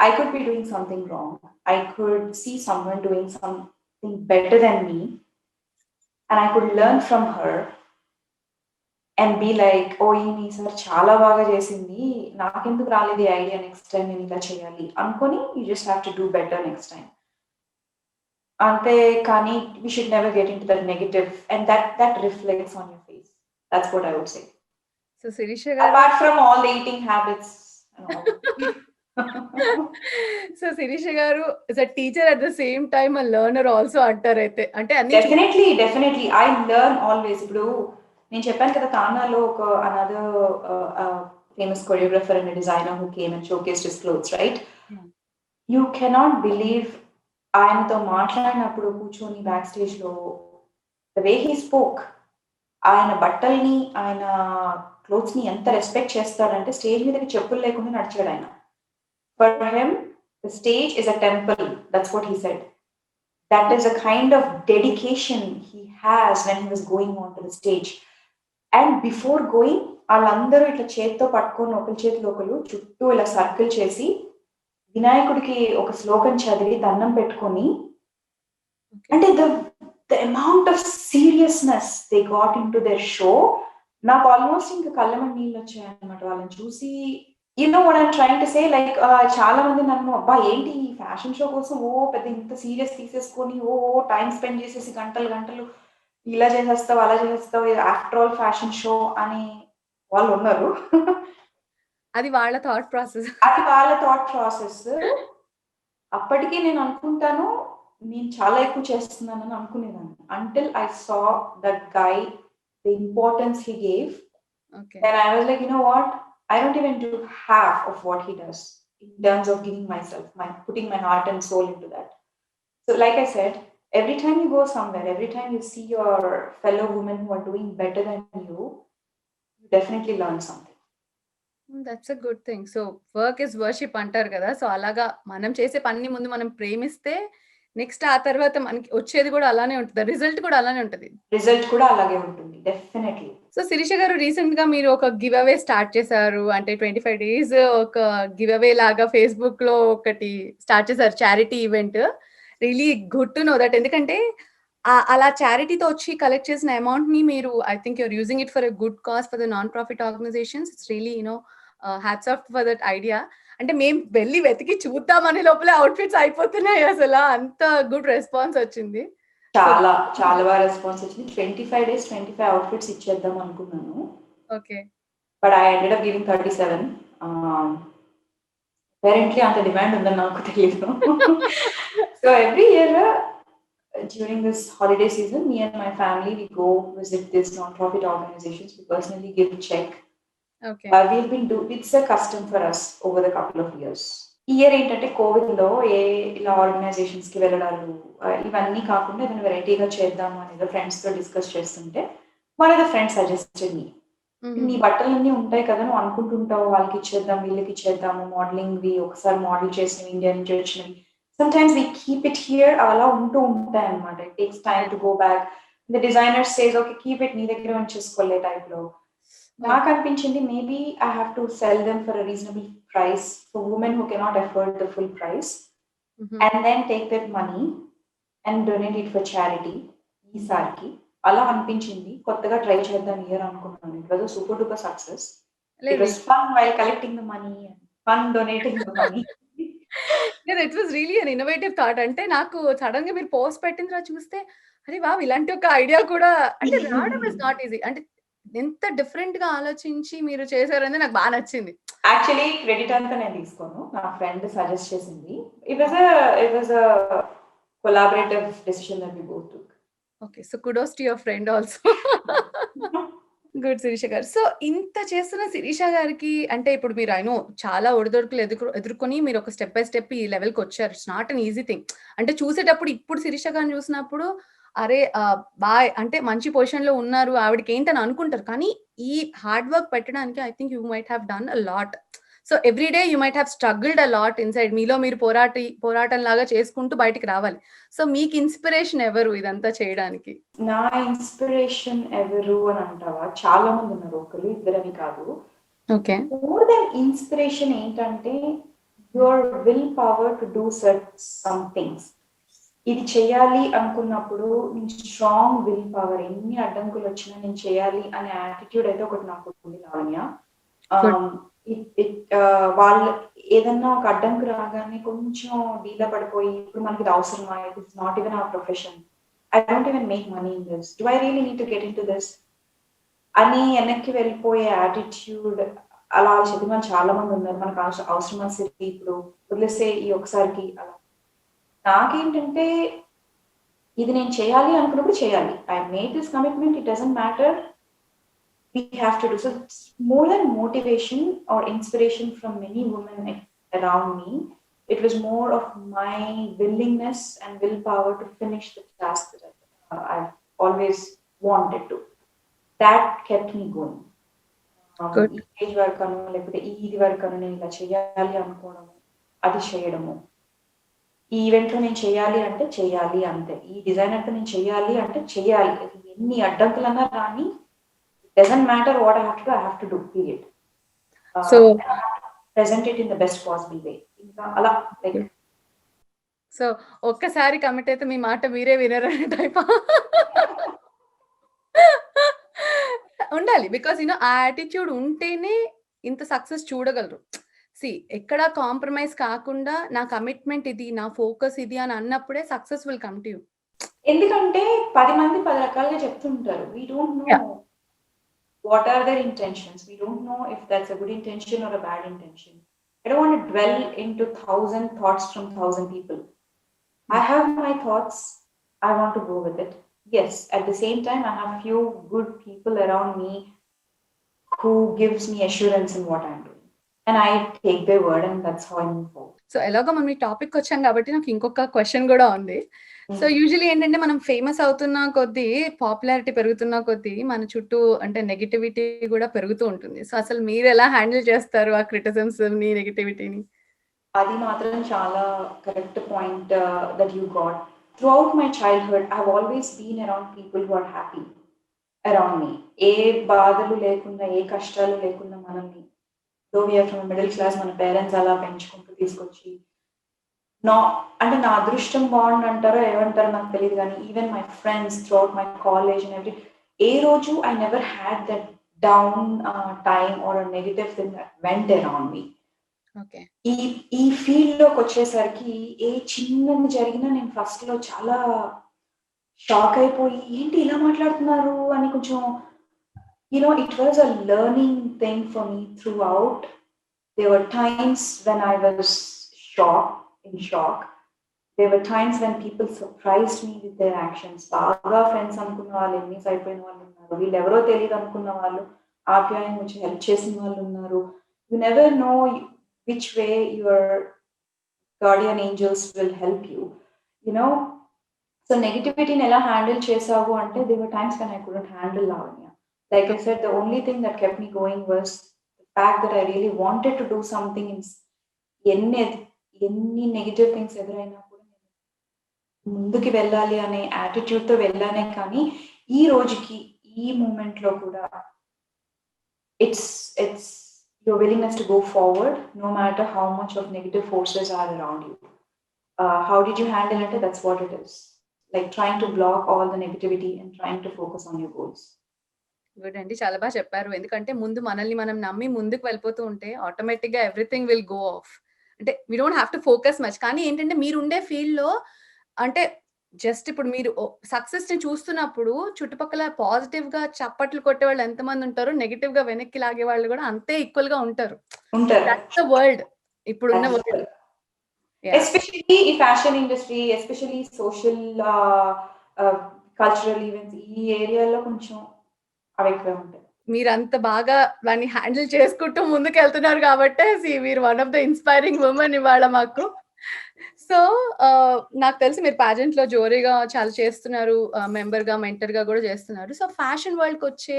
I could be doing something wrong, I could see someone doing something better than me, and I could learn from her. And be like oh ఈసారి చాలా బాగా చేసింది, నాకెందుకు రాలేదు ఈ idea, next time నేను ఇలా చేయాలి అనుకొని you just have to do better next time. అంతే కానీ we should never get into that negative and that reflects on your face. That's what I would say. So Shirisha గారు Apart from all the eating habits and all. So Shirisha గారు is a teacher at the same time a learner also అంటారైతే. అంటే అన్ని Definitely I learn always. ఇప్పుడు నేను చెప్పాను కదా తానాలో ఒక another famous choreographer and a designer who came and showcased his clothes, right? You cannot believe ఆయనతో మాట్లాడినప్పుడు కూర్చొని బ్యాక్ స్టేజ్ లో ద వే హీ స్పోక్, ఆయన బట్టల్ని ఆయన క్లోత్స్ ని ఎంత రెస్పెక్ట్ చేస్తాడంటే స్టేజ్ మీదకి చెప్పులు లేకుండా నడిచాడు ఆయన. For him the stage is a temple, that's what he said. That is a kind of dedication he has when he was going on to the stage. And before going వాళ్ళందరూ ఇట్లా చేత్తో పట్టుకొని ఒకరి చేతిలో ఒకరు చుట్టూ ఇలా సర్కిల్ చేసి వినాయకుడికి ఒక శ్లోకం చదివి దండం పెట్టుకొని, అంటే the amount of seriousness they got in to their show, నాకు ఆల్మోస్ట్ ఇంకా కళ్ళమని నీళ్ళు వచ్చాయన్నమాట వాళ్ళని చూసి. You know what I'm trying to say, like చాలా మంది నన్ను అబ్బా ఏంటి ఈ ఫ్యాషన్ షో కోసం పెద్ద ఇంత సీరియస్ తీసేసుకొని టైం స్పెండ్ చేసేసి గంటలు ఇలా చేసేస్తావు అలా చేసేస్తావు, ఆఫ్టర్ ఆల్ ఫ్యాషన్ షో అని వాళ్ళు ఉన్నారు. అది వాళ్ళ థాట్ ప్రాసెస్. అప్పటికే నేను అనుకుంటాను నేను చాలా ఎక్కువ చేస్తున్నానని అనుకునేదాన్ని, until I saw that guy, the importance he gave. Okay. And I was like, you know what, I don't even do half of what he does in terms of giving myself, putting my heart and soul into that. So like I said, every time you go somewhere, every time you see your fellow women who are doing better than you definitely learn something. That's a good thing. So work is worship అంటారు కదా. So అలాగా మనం చేసే పని ముందు మనం ప్రేమిస్తే next ఆ తర్వాత మనకి వచ్చేది కూడా అలానే ఉంటుంది, రిజల్ట్ కూడా అలానే ఉంటుంది. అలాగే ఉంటుంది డెఫినెట్లీ. సో శిరీష గారు రీసెంట్ గా మీరు ఒక గివ్ అవే స్టార్ట్ చేశారు, అంటే 25 days ఒక గివ్ అవే లాగా ఫేస్బుక్ లో ఒకటి స్టార్ట్ చేశారు, charity event. Really good to know that. ఎందుకంటే అలా చారిటీతో వచ్చి కలెక్ట్ చేసిన అమౌంట్ ని మీరు I think you're using it for a good cause for the non profit organizations. It's really hats off for that idea. అంటే మేము వెళ్ళి వెతికి చూద్దామనే లోపలే అవుట్ఫిట్స్ అయిపోతున్నాయి, అసలు అంత గుడ్ రెస్పాన్స్ వచ్చింది. చాలా బాగా రెస్పాన్స్ వచ్చింది. 25 days 25 అవుట్ఫిట్స్ ఇచ్చేద్దాం అనుకున్నాను. Okay. But I ended up giving 37. అపెరెంట్లీ అంత డిమాండ్ ఉందని నాకు తెలియదు. So every year during this holiday season, me and my family, we go visit these non-profit organizations. We personally give a check. Okay. It's a custom for us over the couple of years. ఈ year ఏంటంటే Covid లో ఇలా organisations కి వెళ్ళడాలు ఇవన్నీ కాకుండా ఏదైనా వెరైటీగా చేద్దాము అనేది ఫ్రెండ్స్ తో డిస్కస్ చేస్తుంటే one of the friends suggested me, నీ బట్టలన్నీ ఉంటాయి కదా నువ్వు అనుకుంటుంటావు వాళ్ళకి ఇచ్చేద్దాం వీళ్ళకి ఇచ్చేద్దాము, మోడలింగ్ వి ఒకసారి మోడల్ చేసినవి ఇండియా నుంచి వచ్చినవి, sometimes we keep it here అలా ఉంటూ ఉంటాయి అన్నమాట. it takes time to go back. the designer says okay keep it నీ దగ్గర ఉంచేసుకోలే టైప్ లో. నాకు అనిపించింది maybe I have to sell them for a reasonable price for women who cannot afford the full price, and then take that money and donate it for charity. ఈసారికి అలా అనిపించింది, కొత్తగా try చేద్దాం ఇయర్ అనుకున్నాను. it was a super duper success. it was fun while collecting the money and fun donating the money. It was really an innovative thought. అంటే నాకు sudden గా మీరు పోస్ట్ పెట్టిన తర్వాత చూస్తే అరే వావ్ ఇలాంటి ఒక ఐడియా కూడా అంటే రావడం ఇస్ నాట్ ఈజీ. అంటే ఎంత డిఫరెంట్ గా ఆలోచించి మీరు చేశారని నాకు బాగా నచ్చింది. యాక్చువల్లీ క్రెడిట్ అంతా నేను తీసుకోను, నా ఫ్రెండ్ సజెస్ట్ చేసింది. it was a collaborative decision that we both took. Okay, so kudos to your friend also. Good Shirisha గారు. సో ఇంత చేస్తున్న శిరీష గారికి అంటే ఇప్పుడు మీరు అయినో చాలా ఒడిదొడుకులు ఎదుర్కొని మీరు ఒక స్టెప్ బై స్టెప్ ఈ లెవెల్కి వచ్చారు. It's not an easy thing. అంటే చూసేటప్పుడు ఇప్పుడు శిరీష గారిని చూసినప్పుడు అరే బాయ్ అంటే మంచి పొజిషన్ లో ఉన్నారు ఆవిడకి ఏంటని అనుకుంటారు, కానీ ఈ హార్డ్ వర్క్ పెట్టడానికి I think you might have done a lot. So every day you might have struggled a lot inside. మీలో మీరు పోరాటం లాగా చేసుకుంటూ బయటికి రావాలి. సో మీకు ఇన్స్పిరేషన్ ఎవరు ఇదంతా చేయడానికి? నా ఇన్స్పిరేషన్ ఎవరు అని అంటావా, చాలా మంది ఉన్నారు, ఒకరు ఇద్దరని కాదు. ఓకే. మోర్ దెన్ ఇన్స్పిరేషన్ ఏంటంటే your will power to do some things. ఇది చేయాలి అనుకున్నప్పుడు నేను స్ట్రాంగ్ విల్ పవర్, ఎన్ని అడ్డంకులు వచ్చినా నేను చేయాలి అనే యాటిట్యూడ్ అయితే ఒకటి నాకు ఉంది లావణ్య. Good. వాళ్ళు ఏదన్నా ఒక అడ్డంకు రాగానే కొంచెం డీలా పడిపోయి ఇప్పుడు మనకి ఇది అవసరమా, it is not even our profession, I don't even make money in this, do I really need to get in to this అని వెనక్కి వెళ్ళిపోయే యాటిట్యూడ్ అలా చదివిన చాలా మంది ఉన్నారు. మనకు అవసరమా సిరి ఇప్పుడు వదిలేస్తే ఈ ఒకసారికి అలా. నాకేంటంటే ఇది నేను చేయాలి అనుకున్నప్పుడు చేయాలి. I made this commitment, it doesn't matter, we have to do. So it's more than motivation or inspiration from many women around me. It was more of my willingness and willpower to finish the task that I've always wanted to. That kept me going. Good. ఈ age వరకు అను లేకపోతే ఇది వరకు అను నేను ఇలా చేయాలి అనుకోవడము, అది చేయడము. ఈ ఈవెంట్లో నేను చేయాలి అంటే చేయాలి అంతే, ఈ డిజైనర్తో నేను చేయాలి అంటే చేయాలి, ఎన్ని అడ్డంకులన్నా రాని, doesn't matter what I have to do, period. So present it in the best possible way. ఇంకా అలా లైక్ సో ఒక్కసారి కమిట్ అయితే మీ మాట మీరే వినరనే టైప్ ఉండాలి. బికాస్ ఆ యాటిట్యూడ్ ఉంటేనే ఇంత సక్సెస్ చూడగలరు. ఎక్కడ కాంప్రమైజ్ కాకుండా నా కమిట్మెంట్ ఇది, నా ఫోకస్ ఇది అని అన్నప్పుడే success will come to you. ఎందుకంటే 10 మంది 10 రకాలుగా చెప్తుంటారు. We don't know what are their intentions. We don't know if that's a good intention or a bad intention. I don't want to dwell into 1,000 thoughts from 1,000 people. I have my thoughts. I want to go with it. Yes, at the same time, I have few good people around me who gives me assurance in what I'm doing. And I take their word and that's how I move forward. So ఎలాగో మనం ఈ topic వచ్చాం కాబట్టి నాకు ఇంకొక question కూడా ఉంది. So usually ఏంటంటే మనం ఫేమస్ అవుతున్న కొద్దీ, పాపులారిటీ పెరుగుతున్న కొద్దీ మన చుట్టూ అంటే నెగిటివిటీ కూడా పెరుగుతూ ఉంటుంది. సో అసలు మీరు ఎలా హ్యాండిల్ చేస్తారు ఆ క్రిటిసిజమ్స్ ని, నెగిటివిటీని? అది మాత్రం చాలా correct point that you got. Throughout my childhood, I've always been around people who are happy around me. ఏ బాధలు లేకుండా, ఏ కష్టాలు లేకుండా మనల్ని, though we are from a middle class, మన పేరెంట్స్ అలా పెంచుకుంటూ తీసుకొచ్చి, అంటే నా అదృష్టం బాగుండి అంటారో ఏమంటారో నాకు తెలియదు కానీ even my friends throughout my college and every, ఏ రోజు I never had that down time or negative thing that went around me. ఈ ఫీల్డ్ లోకి వచ్చేసరికి ఏ చిన్నది జరిగినా నేను ఫస్ట్ లో చాలా షాక్ అయిపోయి ఏంటి ఇలా మాట్లాడుతున్నారు అని కొంచెం it was a learning thing for me throughout. There were times when I was in shock. There were times when people surprised me with their actions. బాగా ఫ్రెండ్స్ అనుకున్న వాళ్ళు ఎన్నిస్ అయిపోయిన వాళ్ళు ఉన్నారు, వీళ్ళు ఎవరో తెలియదు అనుకున్న వాళ్ళు ఆప్యాయంగా వచ్చి హెల్ప్ చేసిన వాళ్ళు ఉన్నారు. You never know which way your guardian angels will help you, So negativity ని ఎలా హ్యాండిల్ చేసావు అంటే, there were times when I couldn't handle Lavanya. Like I said, the only thing that kept me going was the fact that I really wanted to do something. ఎన్ని negative things ఎదురైనా కూడా ముందుకు వెళ్ళాలి అనే యాటిట్యూడ్తో వెళ్ళానే కానీ ఈ రోజుకి ఈ మూమెంట్లో కూడా it's your willingness to go forward no matter how much of negative forces are around you. How did you handle it? That's what it is. Like trying to block all the negativity and trying to focus on your goals. Good అండి, చాలా బాగా చెప్పారు. ఎందుకంటే ముందు మనల్ని మనం నమ్మి ముందుకు వెళ్ళిపోతూ ఉంటే ఆటోమేటిక్ గా ఎవ్రీథింగ్ విల్ గో ఆఫ్. అంటే we don't have to focus much. కానీ ఏంటంటే మీరు ఉండే ఫీల్డ్ లో అంటే జస్ట్ ఇప్పుడు మీరు సక్సెస్ ని చూస్తున్నప్పుడు చుట్టుపక్కల పాజిటివ్ గా చప్పట్లు కొట్టే వాళ్ళు ఎంతమంది ఉంటారు, నెగిటివ్ గా వెనక్కి లాగే వాళ్ళు కూడా అంతే ఈక్వల్ గా ఉంటారు. దట్స్ ద వరల్డ్ ఇప్పుడున్న వరల్డ్. ఎస్పెషల్లీ ఈ fashion industry, especially social cultural events, ఈ ఏరియాలో కొంచెం అవి ఎక్కువ ఉంటాయి. మీరు అంత బాగా దాన్ని హ్యాండిల్ చేసుకుంటూ ముందుకు వెళ్తున్నారు కాబట్టి మీరు one of the inspiring women ఇవాళ మాకు. సో నాకు తెలిసి మీరు పాజెంట్ లో జోరీగా చాలా చేస్తున్నారు, మెంబర్ గా మెంటర్ గా కూడా చేస్తున్నారు. సో ఫ్యాషన్ వరల్డ్ కి వచ్చే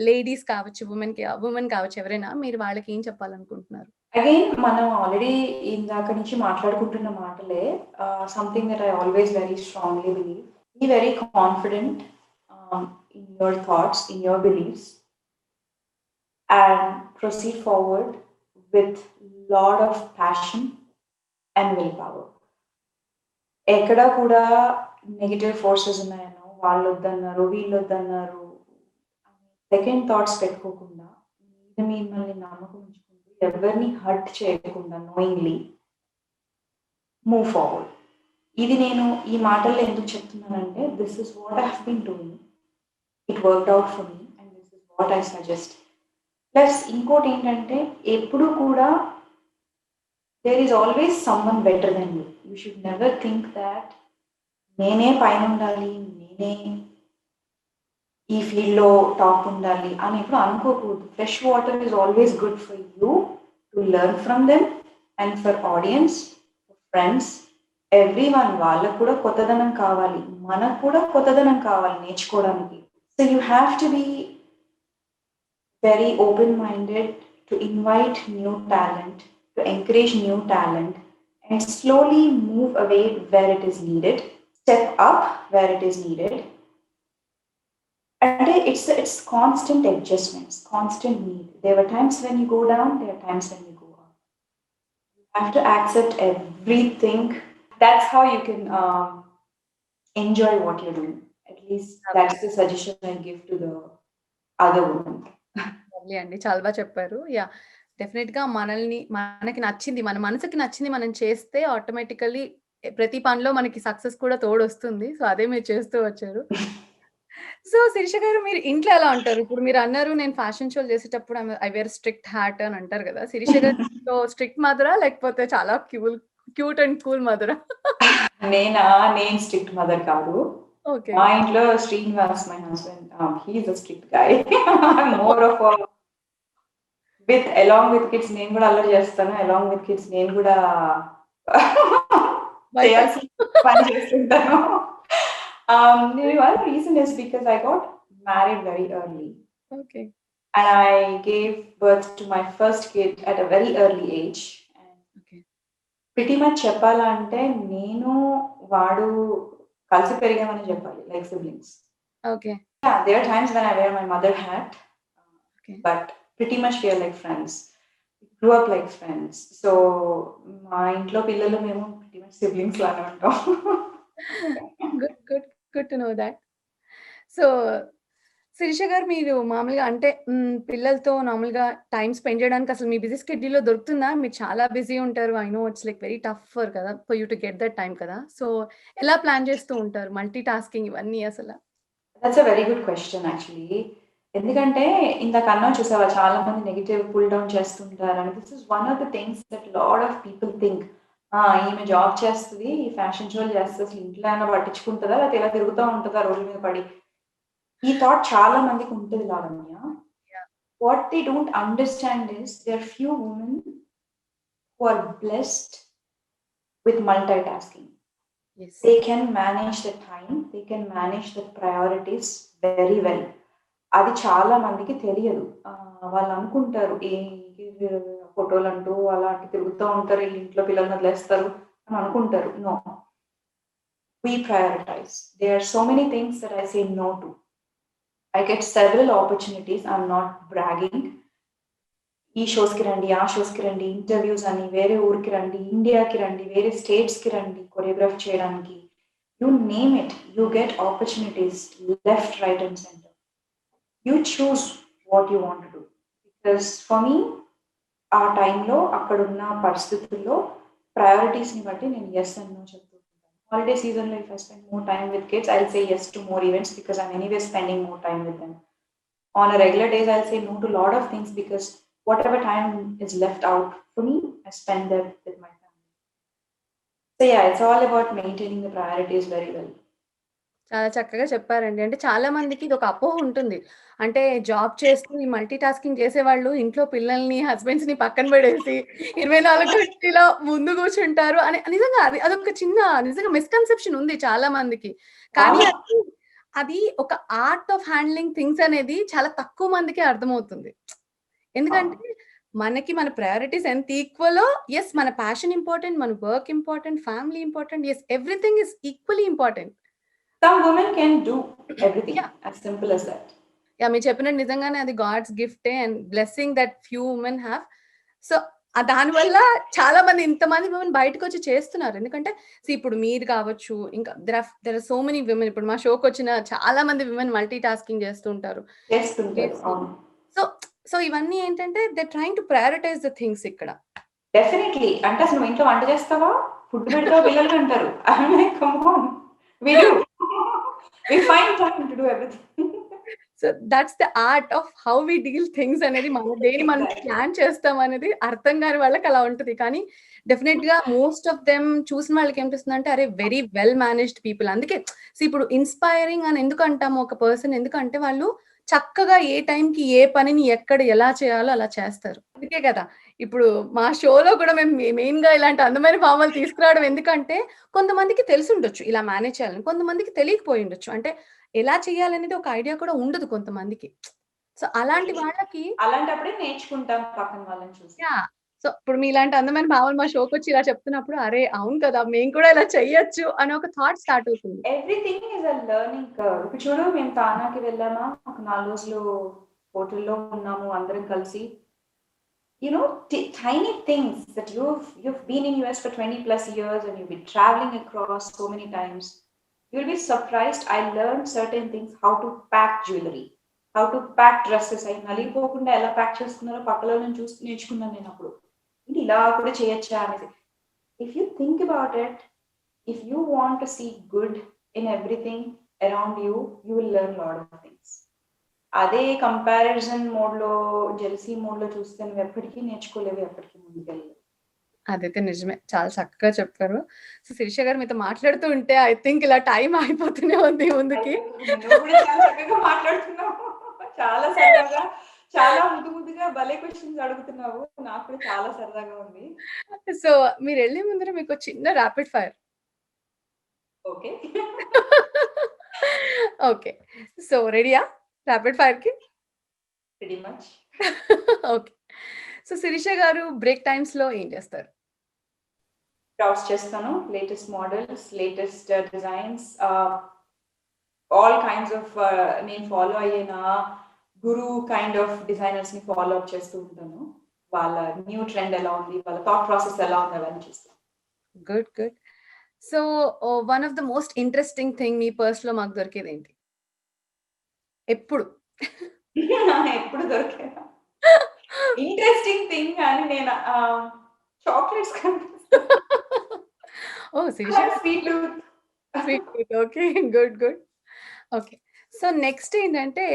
లేడీస్ కావచ్చు, ఉమెన్ కావచ్చు, ఎవరైనా మీరు వాళ్ళకి ఏం చెప్పాలనుకుంటున్నారు? అగైన్ మనం ఆల్రెడీ ఇందాక నుంచి మాట్లాడుకుంటున్న మాటలే, something that I always very strongly believe. Be very confident in your thoughts, in your beliefs, and proceed forward with lot of passion and willpower. ఎక్కడ కూడా నెగెటివ్ ఫోర్సెస్ ఉన్నాయనో, వాళ్ళు వద్దన్నారు, వీళ్ళు వద్దన్నారు, సెకండ్ థాట్స్ పెట్టుకోకుండా మిమ్మల్ని నమ్మకం ఉంచుకుంటూ ఎవరిని హర్ట్ చేయకుండా నోయింగ్లీ మూవ్ ఫార్వర్డ్. ఇది నేను ఈ మాటల్లో ఎందుకు చెప్తున్నానంటే, this is what I have been doing, it worked out for me and this is what I suggest. Plus ఇంకోటి ఏంటంటే, ఎప్పుడు కూడా there is always someone better than you. You should never think that నేనే పైన ఉండాలి, నేనే ఈ ఫీల్డ్లో టాప్ ఉండాలి అని ఎప్పుడు అనుకోకూడదు. Fresh water is always good for you to learn from them and for audience, friends, everyone. వాళ్ళకు కూడా కొత్తదనం కావాలి, మనకు కూడా కొత్తదనం కావాలి నేర్చుకోవడానికి. So you have to be very open-minded to invite new talent, to encourage new talent, and slowly move away where it is needed, step up where it is needed. And it's constant adjustments, constant need. There were times when you go down, there are times when you go up. You have to accept everything. That's how you can enjoy what you're doing. At least that's the suggestion I give to the other women. అండి, చాలా బాగా చెప్పారు. Yeah, definite గా మనకి నచ్చింది, మన మనసుకి నచ్చింది మనం చేస్తే ఆటోమేటికల్లీ ప్రతి పనిలో మనకి సక్సెస్ కూడా తోడొస్తుంది. సో అదే మీరు చేస్తూ వచ్చారు. సో శిరీష గారు, మీరు ఇంట్లో ఎలా ఉంటారు? ఇప్పుడు మీరు అన్నారు, నేను ఫ్యాషన్ షోలు చేసేటప్పుడు ఐ వేర్ స్ట్రిక్ట్ హ్యాట్ అని అంటారు కదా. శిరీష గారు స్ట్రిక్ట్ మదరా లేకపోతే చాలా క్యూట్ అండ్ కూల్ మదరా? నేను స్ట్రిక్ట్ మదర్ కాదు. ఓకే. మా ఇంట్లో Srinivas, my husband, he's a strict guy. More of along with kids నేను కూడా అల్లరి చేస్తాను, along with kids నేను కూడా చేయాల్సిన పని చేస్తుంటాను. One reason is because I got married very early. Okay. And I gave birth to my first kid at a very early age. Okay. Pretty much చెప్పాలంటే నేను వాడు కలిసి పెరిగామని చెప్పాలి, like siblings. Okay. Yeah, there are times when I wear my mother hat. Okay. But pretty much we are like friends. We grew up like friends. So మా ఇంట్లో పిల్లలు మేము pretty much siblings లాగా ఉంటాం. Good to know that. So Shirisha గారు, మీరు మామూలుగా అంటే పిల్లలతో నార్మల్గా టైం స్పెండ్ చేయడానికి అసలు మీ బిజీ స్కెడ్యూల్లో దొరుకుతుందా? మీరు చాలా బిజీ ఉంటారు. I know it's like very tough కదా for you to get that time కదా. సో ఎలా ప్లాన్ చేస్తూ ఉంటారు మల్టీ టాస్కింగ్ ఇవన్నీ అసలు? That's a very good question actually. ఎందుకంటే ఇందాక అన్నా చూసావా, చాలా మంది నెగిటివ్ పుల్ డౌన్ చేస్తుంటారు. And this is one of the things that lot of people think, ఈమె జాబ్ చేస్తుంది, ఈ ఫ్యాషన్ షోలు చేస్తుంది, అసలు ఇంట్లో అయినా పట్టించుకుంటుందా, లేకపోతే ఇలా తిరుగుతూ ఉంటుందా రోడ్ల మీద పడి. ఈ థాట్ చాలా మందికి ఉంటుంది Lavanya. What they don't understand is there few women who are blessed with multitasking. They can manage the time, they can manage the priorities very well. అది చాలా మందికి తెలియదు. వాళ్ళు అనుకుంటారు ఏ ఫోటోలు అంటూ అలాంటి తిరుగుతూ ఉంటారు, ఇంట్లో పిల్లల్ని వదిలేస్తారు అని అనుకుంటారు. No, we prioritize. There are so many things that I say no to. I get several opportunities. I'm not bragging. ఈ షోస్కి రండి, ఆ షోస్కి రండి, ఇంటర్వ్యూస్ అని, వేరే ఊరికి రండి, ఇండియాకి రండి, వేరే స్టేట్స్కి రండి కొరియోగ్రాఫ్ చేయడానికి. You name it, you get opportunities left, right and centre. You choose what you want to do. Because for me ఆ టైంలో అక్కడున్న పరిస్థితుల్లో ప్రయారిటీస్ని బట్టి నేను ఎస్ అండ్ నో చెప్తూ ఉంటాను. హాలిడే సీజన్లో if I spend more time with kids, I'll say yes to more events because I'm anyway spending more time with them. On a regular days, I'll say no to a lot of things because whatever time is left out for me, I spend that with my family. So yeah, it's all about maintaining the priorities very well. చాలా చక్కగా చెప్పారండి. అంటే చాలా మందికి ఇది ఒక అపోహ ఉంటుంది. అంటే జాబ్ చేస్తూ ఈ మల్టీ టాస్కింగ్ చేసేవాళ్ళు ఇంట్లో పిల్లల్ని, హస్బెండ్స్‌ని పక్కన పడేసి 24 గంటలు ఇలా ముందు కూర్చుంటారు అని. నిజంగా అదొక చిన్న నిజంగా మిస్‌కన్సెప్షన్ ఉంది చాలా మందికి. కానీ అది ఒక ఆర్ట్ ఆఫ్ హ్యాండ్లింగ్ థింగ్స్ అనేది చాలా తక్కువ మందికే అర్థమవుతుంది. ఎందుకంటే మనకి మన ప్రయారిటీస్ ఎంత ఈక్వలో, యెస్ మన ప్యాషన్ ఇంపార్టెంట్, మన work important, family important, yes everything is equally important. Some women can do everything. Yeah. As simple as that. Yeah, మీరు చెప్పినట్టు నిజంగానే అది గాడ్స్ గిఫ్టే and blessing that few women have. So దానివల్ల చాలా మంది ఇంతమంది విమెన్ బయటకు వచ్చి చేస్తున్నారు. ఎందుకంటే ఇప్పుడు మీరు కావచ్చు, ఇంకా there are so many women. ఇప్పుడు మా షోకి వచ్చిన చాలా మంది విమెన్ మల్టీ టాస్కింగ్ చేస్తూ ఉంటారు. చేస్తుంటారు. అవును. సో సో ఇవన్నీ ఏంటంటే they trying to prioritize the things ఇక్కడ. డెఫినెట్లీ. అంటే అసలు నువ్వు ఇంట్లో వంట చేస్తావా? ఫుడ్ పెడతావా పిల్లలకి అంటారు. I'm like come on. We do. We find time to do everything. So that's the art of how we deal things అనేది దేని మనం ప్లాన్ చేస్తాం అనేది అర్థం కాని వాళ్ళకి అలా ఉంటది. కానీ డెఫినెట్ గా మోస్ట్ ఆఫ్ దెమ్ చూసిన వాళ్ళకి ఏమిపిస్తుంది అంటే అరే వెరీ వెల్ మేనేజ్డ్ పీపుల్. అందుకే ఇప్పుడు ఇన్స్పైరింగ్ అని ఎందుకు అంటాము ఒక పర్సన్, ఎందుకంటే వాళ్ళు చక్కగా ఏ టైంకి ఏ పనిని ఎక్కడ ఎలా చేయాలో అలా చేస్తారు. అందుకే కదా ఇప్పుడు మా షోలో కూడా మేము మెయిన్ గా ఇలాంటి అందమైన భావాలు తీసుకురావడం. ఎందుకంటే కొంతమందికి తెలిసి ఉండొచ్చు ఇలా మేనేజ్ చేయాలని, కొంతమందికి తెలియకపోయి ఉండొచ్చు. అంటే ఎలా చేయాలనేది ఒక ఐడియా కూడా ఉండదు కొంతమందికి. సో అలాంటి వాళ్ళకి అలాంటప్పుడే నేర్చుకుంటాం పక్కన వాళ్ళని చూసి. సో ఇప్పుడు మీలాంటి అందమైన భావాలు మా షోకి వచ్చి ఇలా చెప్తున్నప్పుడు అరే అవును కదా మేము కూడా ఇలా చెయ్యొచ్చు అనే ఒక థాట్ స్టార్ట్ అవుతుంది. Everything is a learning curve. ఇప్పుడు చూడు, మేము తానాకి వెళ్ళామా, ఒక 4 రోజులు హోటల్లో ఉన్నాము అందరం కలిసి. You know, tiny things that you've been in US for 20+ years and you've been traveling across so many times. You'll be surprised. I learned certain things, how to pack jewelry, how to pack dresses. I నలిగిపోకుండా ఎలా pack చేస్తున్నారో పక్కలో నేను చూసి నేర్చుకున్నాను నేను అప్పుడు. ఇది ఇలా కూడా చేయొచ్చా అనేది. If you think about it, if you want to see good in everything around you, you will learn a lot of things. అదే కంపారిజన్ మోడ్ లో, జెలసీ మోడ్ లో చూస్తే నువ్వు ఎప్పటికీ నేర్చుకోలేవు, ఎప్పటికీ ముందుకెళ్ళలేవు. అదైతే నిజమే, చాలా చక్కగా చెప్పారు. సో శిరీష గారు మీతో మాట్లాడుతూ ఉంటే ఐ థింక్ ఇలా టైం అయిపోతూనే ఉంది ముందుకి. నువ్వు కూడా చాలా చక్కగా మాట్లాడుతున్నావు, చాలా సరదాగా, చాలా ముద్దుగా భలే క్వశ్చన్స్ అడుగుతున్నావు. నాకు కూడా చాలా సరదాగా ఉంది. సో మీరు వెళ్ళే ముందర మీకు చిన్న rapid fire. Okay okay, so రెడీయా ర్యాపిడ్ ఫైర్ కి? Very much. Okay, so Shirisha గారు బ్రేక్ టైమ్స్ లో ఏం చేస్తారు? బ్రౌజ్ చేస్తాను, latest models, latest designs, all kinds of నేను ఫాలో అయిన గురు కైండ్ ఆఫ్ డిజైనర్స్ ని ఫాలో అప్ చేస్తూ ఉంటాను. వాళ్ళ న్యూ ట్రెండ్ ఎలా ఉంది, వాళ్ళ థాట్ ప్రాసెస్ ఎలా ఉంది అవన్నీ చూస్తాను. Good good. So one of the most interesting thing me purse లో మాకు దొరికేది ఏంటి? ఎప్పుడు ఎప్పుడు దొరికేదా ఇంట్రెస్టింగ్ థింగ్ అని నేను చాక్లెట్స్ ఓ శిరీష, స్వీట్లు. Okay, good good. Okay, so next ఏంటంటే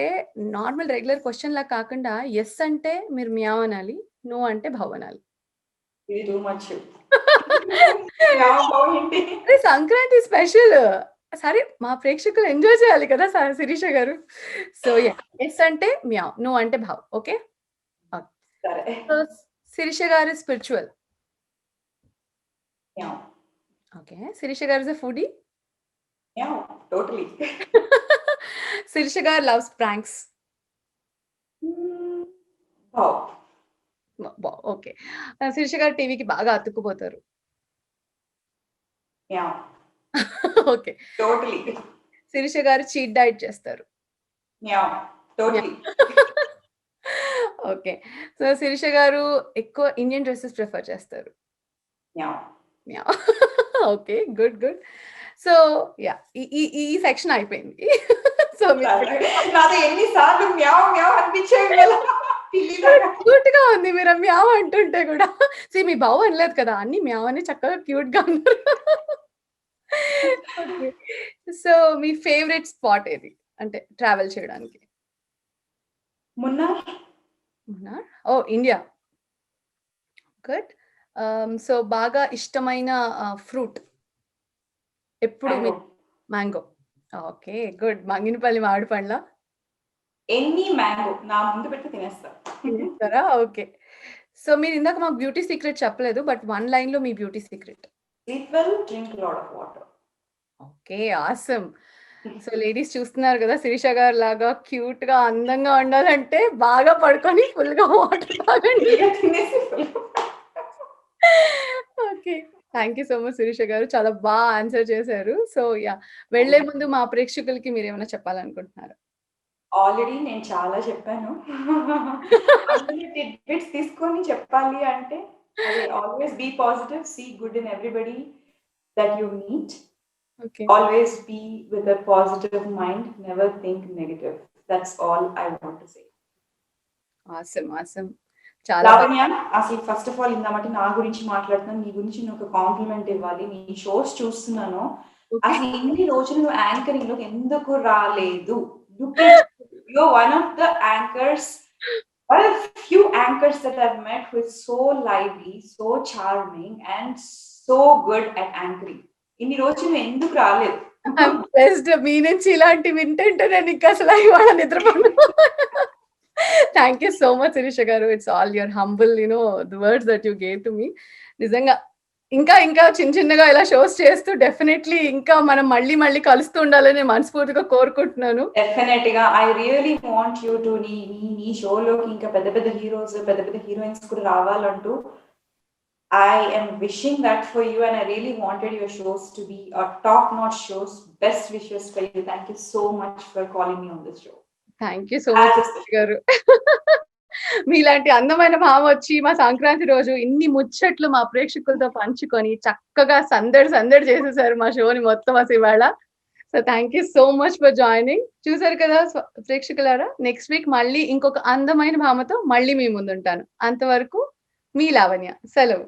నార్మల్ రెగ్యులర్ క్వశ్చన్ లా కాకుండా ఎస్ అంటే మీరు మ్యావ్ అనాలి, నో అంటే భవ్ అనాలి. ఇది టూ మచ్. సంక్రాంతి స్పెషల్, సరే మా ప్రేక్షకులు ఎంజాయ్ చేయాలి కదా శిరీష గారు. సో ఎస్ అంటే మ్యావ్, నో అంటే భవ్. ఓకే, సో శిరీష గారు స్పిరిచువల్. ఓకే, శిరీష గారు is a foodie. Totally. Shirisha గారు లవ్స్ ప్రాంక్స్. ఓకే, శిరీష గారు టీవీకి బాగా అతుక్కుపోతారు. Okay, totally. శిరీష గారు చీట్ డైట్ చేస్తారు. టోటలీ. ఓకే, సో శిరీష గారు ఎక్కువ ఇండియన్ డ్రెస్సెస్ ప్రిఫర్ చేస్తారు. Okay, good good. So yeah, ఈ సెక్షన్ అయిపోయింది. సో నాది ఎన్నిసార్లు మ్యావ్ మ్యావ్ అనిపించేవి క్యూట్ గా ఉంది మీరు మ్యావ్ అంటుంటే కూడా. మీ బావ అనలేదు కదా, అన్ని మ్యావ్ అని చక్కగా క్యూట్ గా ఉన్నారు. సో మీ ఫేవరెట్ స్పాట్ ఏది అంటే ట్రావెల్ చేయడానికి? మున్నార్. మున్నార్, ఓ ఇండియా, గుడ్. సో బాగా ఇష్టమైన ఫ్రూట్ ఎప్పుడు? మ్యాంగో. Okay, good. మంగినపల్లి మామిడి పండ్ల? ఎన్ని మ్యాంగో నా ముందు పెట్టి తినేస్తారా? ఓకే, సో మీరు ఇందాక మాకు బ్యూటీ సీక్రెట్ చెప్పలేదు, బట్ వన్ లైన్ లో మీ beauty secret. Sleep well, drink a lot of water. Okay, awesome. So ladies చూస్తున్నారు కదా, శిరీష గారు లాగా క్యూట్ గా అందంగా ఉండాలంటే బాగా పడుకొని ఫుల్ గా వాటర్ తాగండి. Okay, thank you so much Shirisha గారు, చాలా బాగా ఆన్సర్ చేశారు. సో యా, వెళ్లే ముందు మా ప్రేక్షకులకి మీరు ఏమైనా చెప్పాలనుకుంటున్నారా? ఆల్రెడీ నేను చాలా చెప్పాను. టిడ్బిట్స్ తీసుకొని చెప్పాలి అంటే always be positive, see good in everybody that you meet. Okay. Always be with a positive mind, never think negative. That's all I want to say. Awesome. చాలా లావణ్య, అసలు ఫస్ట్ ఆఫ్ ఆల్ ఇందామటి నా గురించి మాట్లాడుతున్నాను, నీ గురించి నేను ఒక కాంప్లిమెంట్ ఇవ్వాలి. నీ షోస్ చూస్తున్నాను, అసలు ఇన్ని రోజులు నువ్వు యాంకరింగ్ లోకి ఎందుకు రాలేదు? You're one of the anchors, one of the few anchors that I've met who is so lively, so charming and so good at anchoring. ఇన్ని రోజులు నువ్వు ఎందుకు రాలేదు? I'm blessed. మీ నుంచి ఇలాంటి వింటుంటే నేను ఇంకా అసలు ఇవాళ నిద్రపోను. Thank you so much Shirisha గారు. It's all your humble the words that you gave to me. నిజంగా ఇంకా ఇంకా చిన్నగా ఇలా షోస్ చేస్తూ డెఫినెట్లీ ఇంకా మనం మళ్ళీ కలుస్తూ ఉండాలని మనస్ఫూర్తిగా కోరుకుంటున్నాను. డెఫినెట్ గా I really want you to నీ షోలోకి ఇంకా పెద్ద హీరోస్, పెద్ద హీరోయిన్స్ కూడా రావాలంటూ I am wishing that for you, and I really wanted your shows to be a top-notch shows. Best wishes for you. Thank you so much for calling me on this show. Thank you so much గారు. మీలాంటి అందమైన భావ వచ్చి మా సంక్రాంతి రోజు ఇన్ని ముచ్చట్లు మా ప్రేక్షకులతో పంచుకొని చక్కగా సందడి చేసేసారు మా షోని మొత్తం అసలు ఇవాళ. So thank you so much for joining. చూసారు కదా ప్రేక్షకులారా, నెక్స్ట్ వీక్ మళ్ళీ ఇంకొక అందమైన భామతో మళ్ళీ మీ ముందుంటాను. అంతవరకు మీ లావణ్య, సెలవు.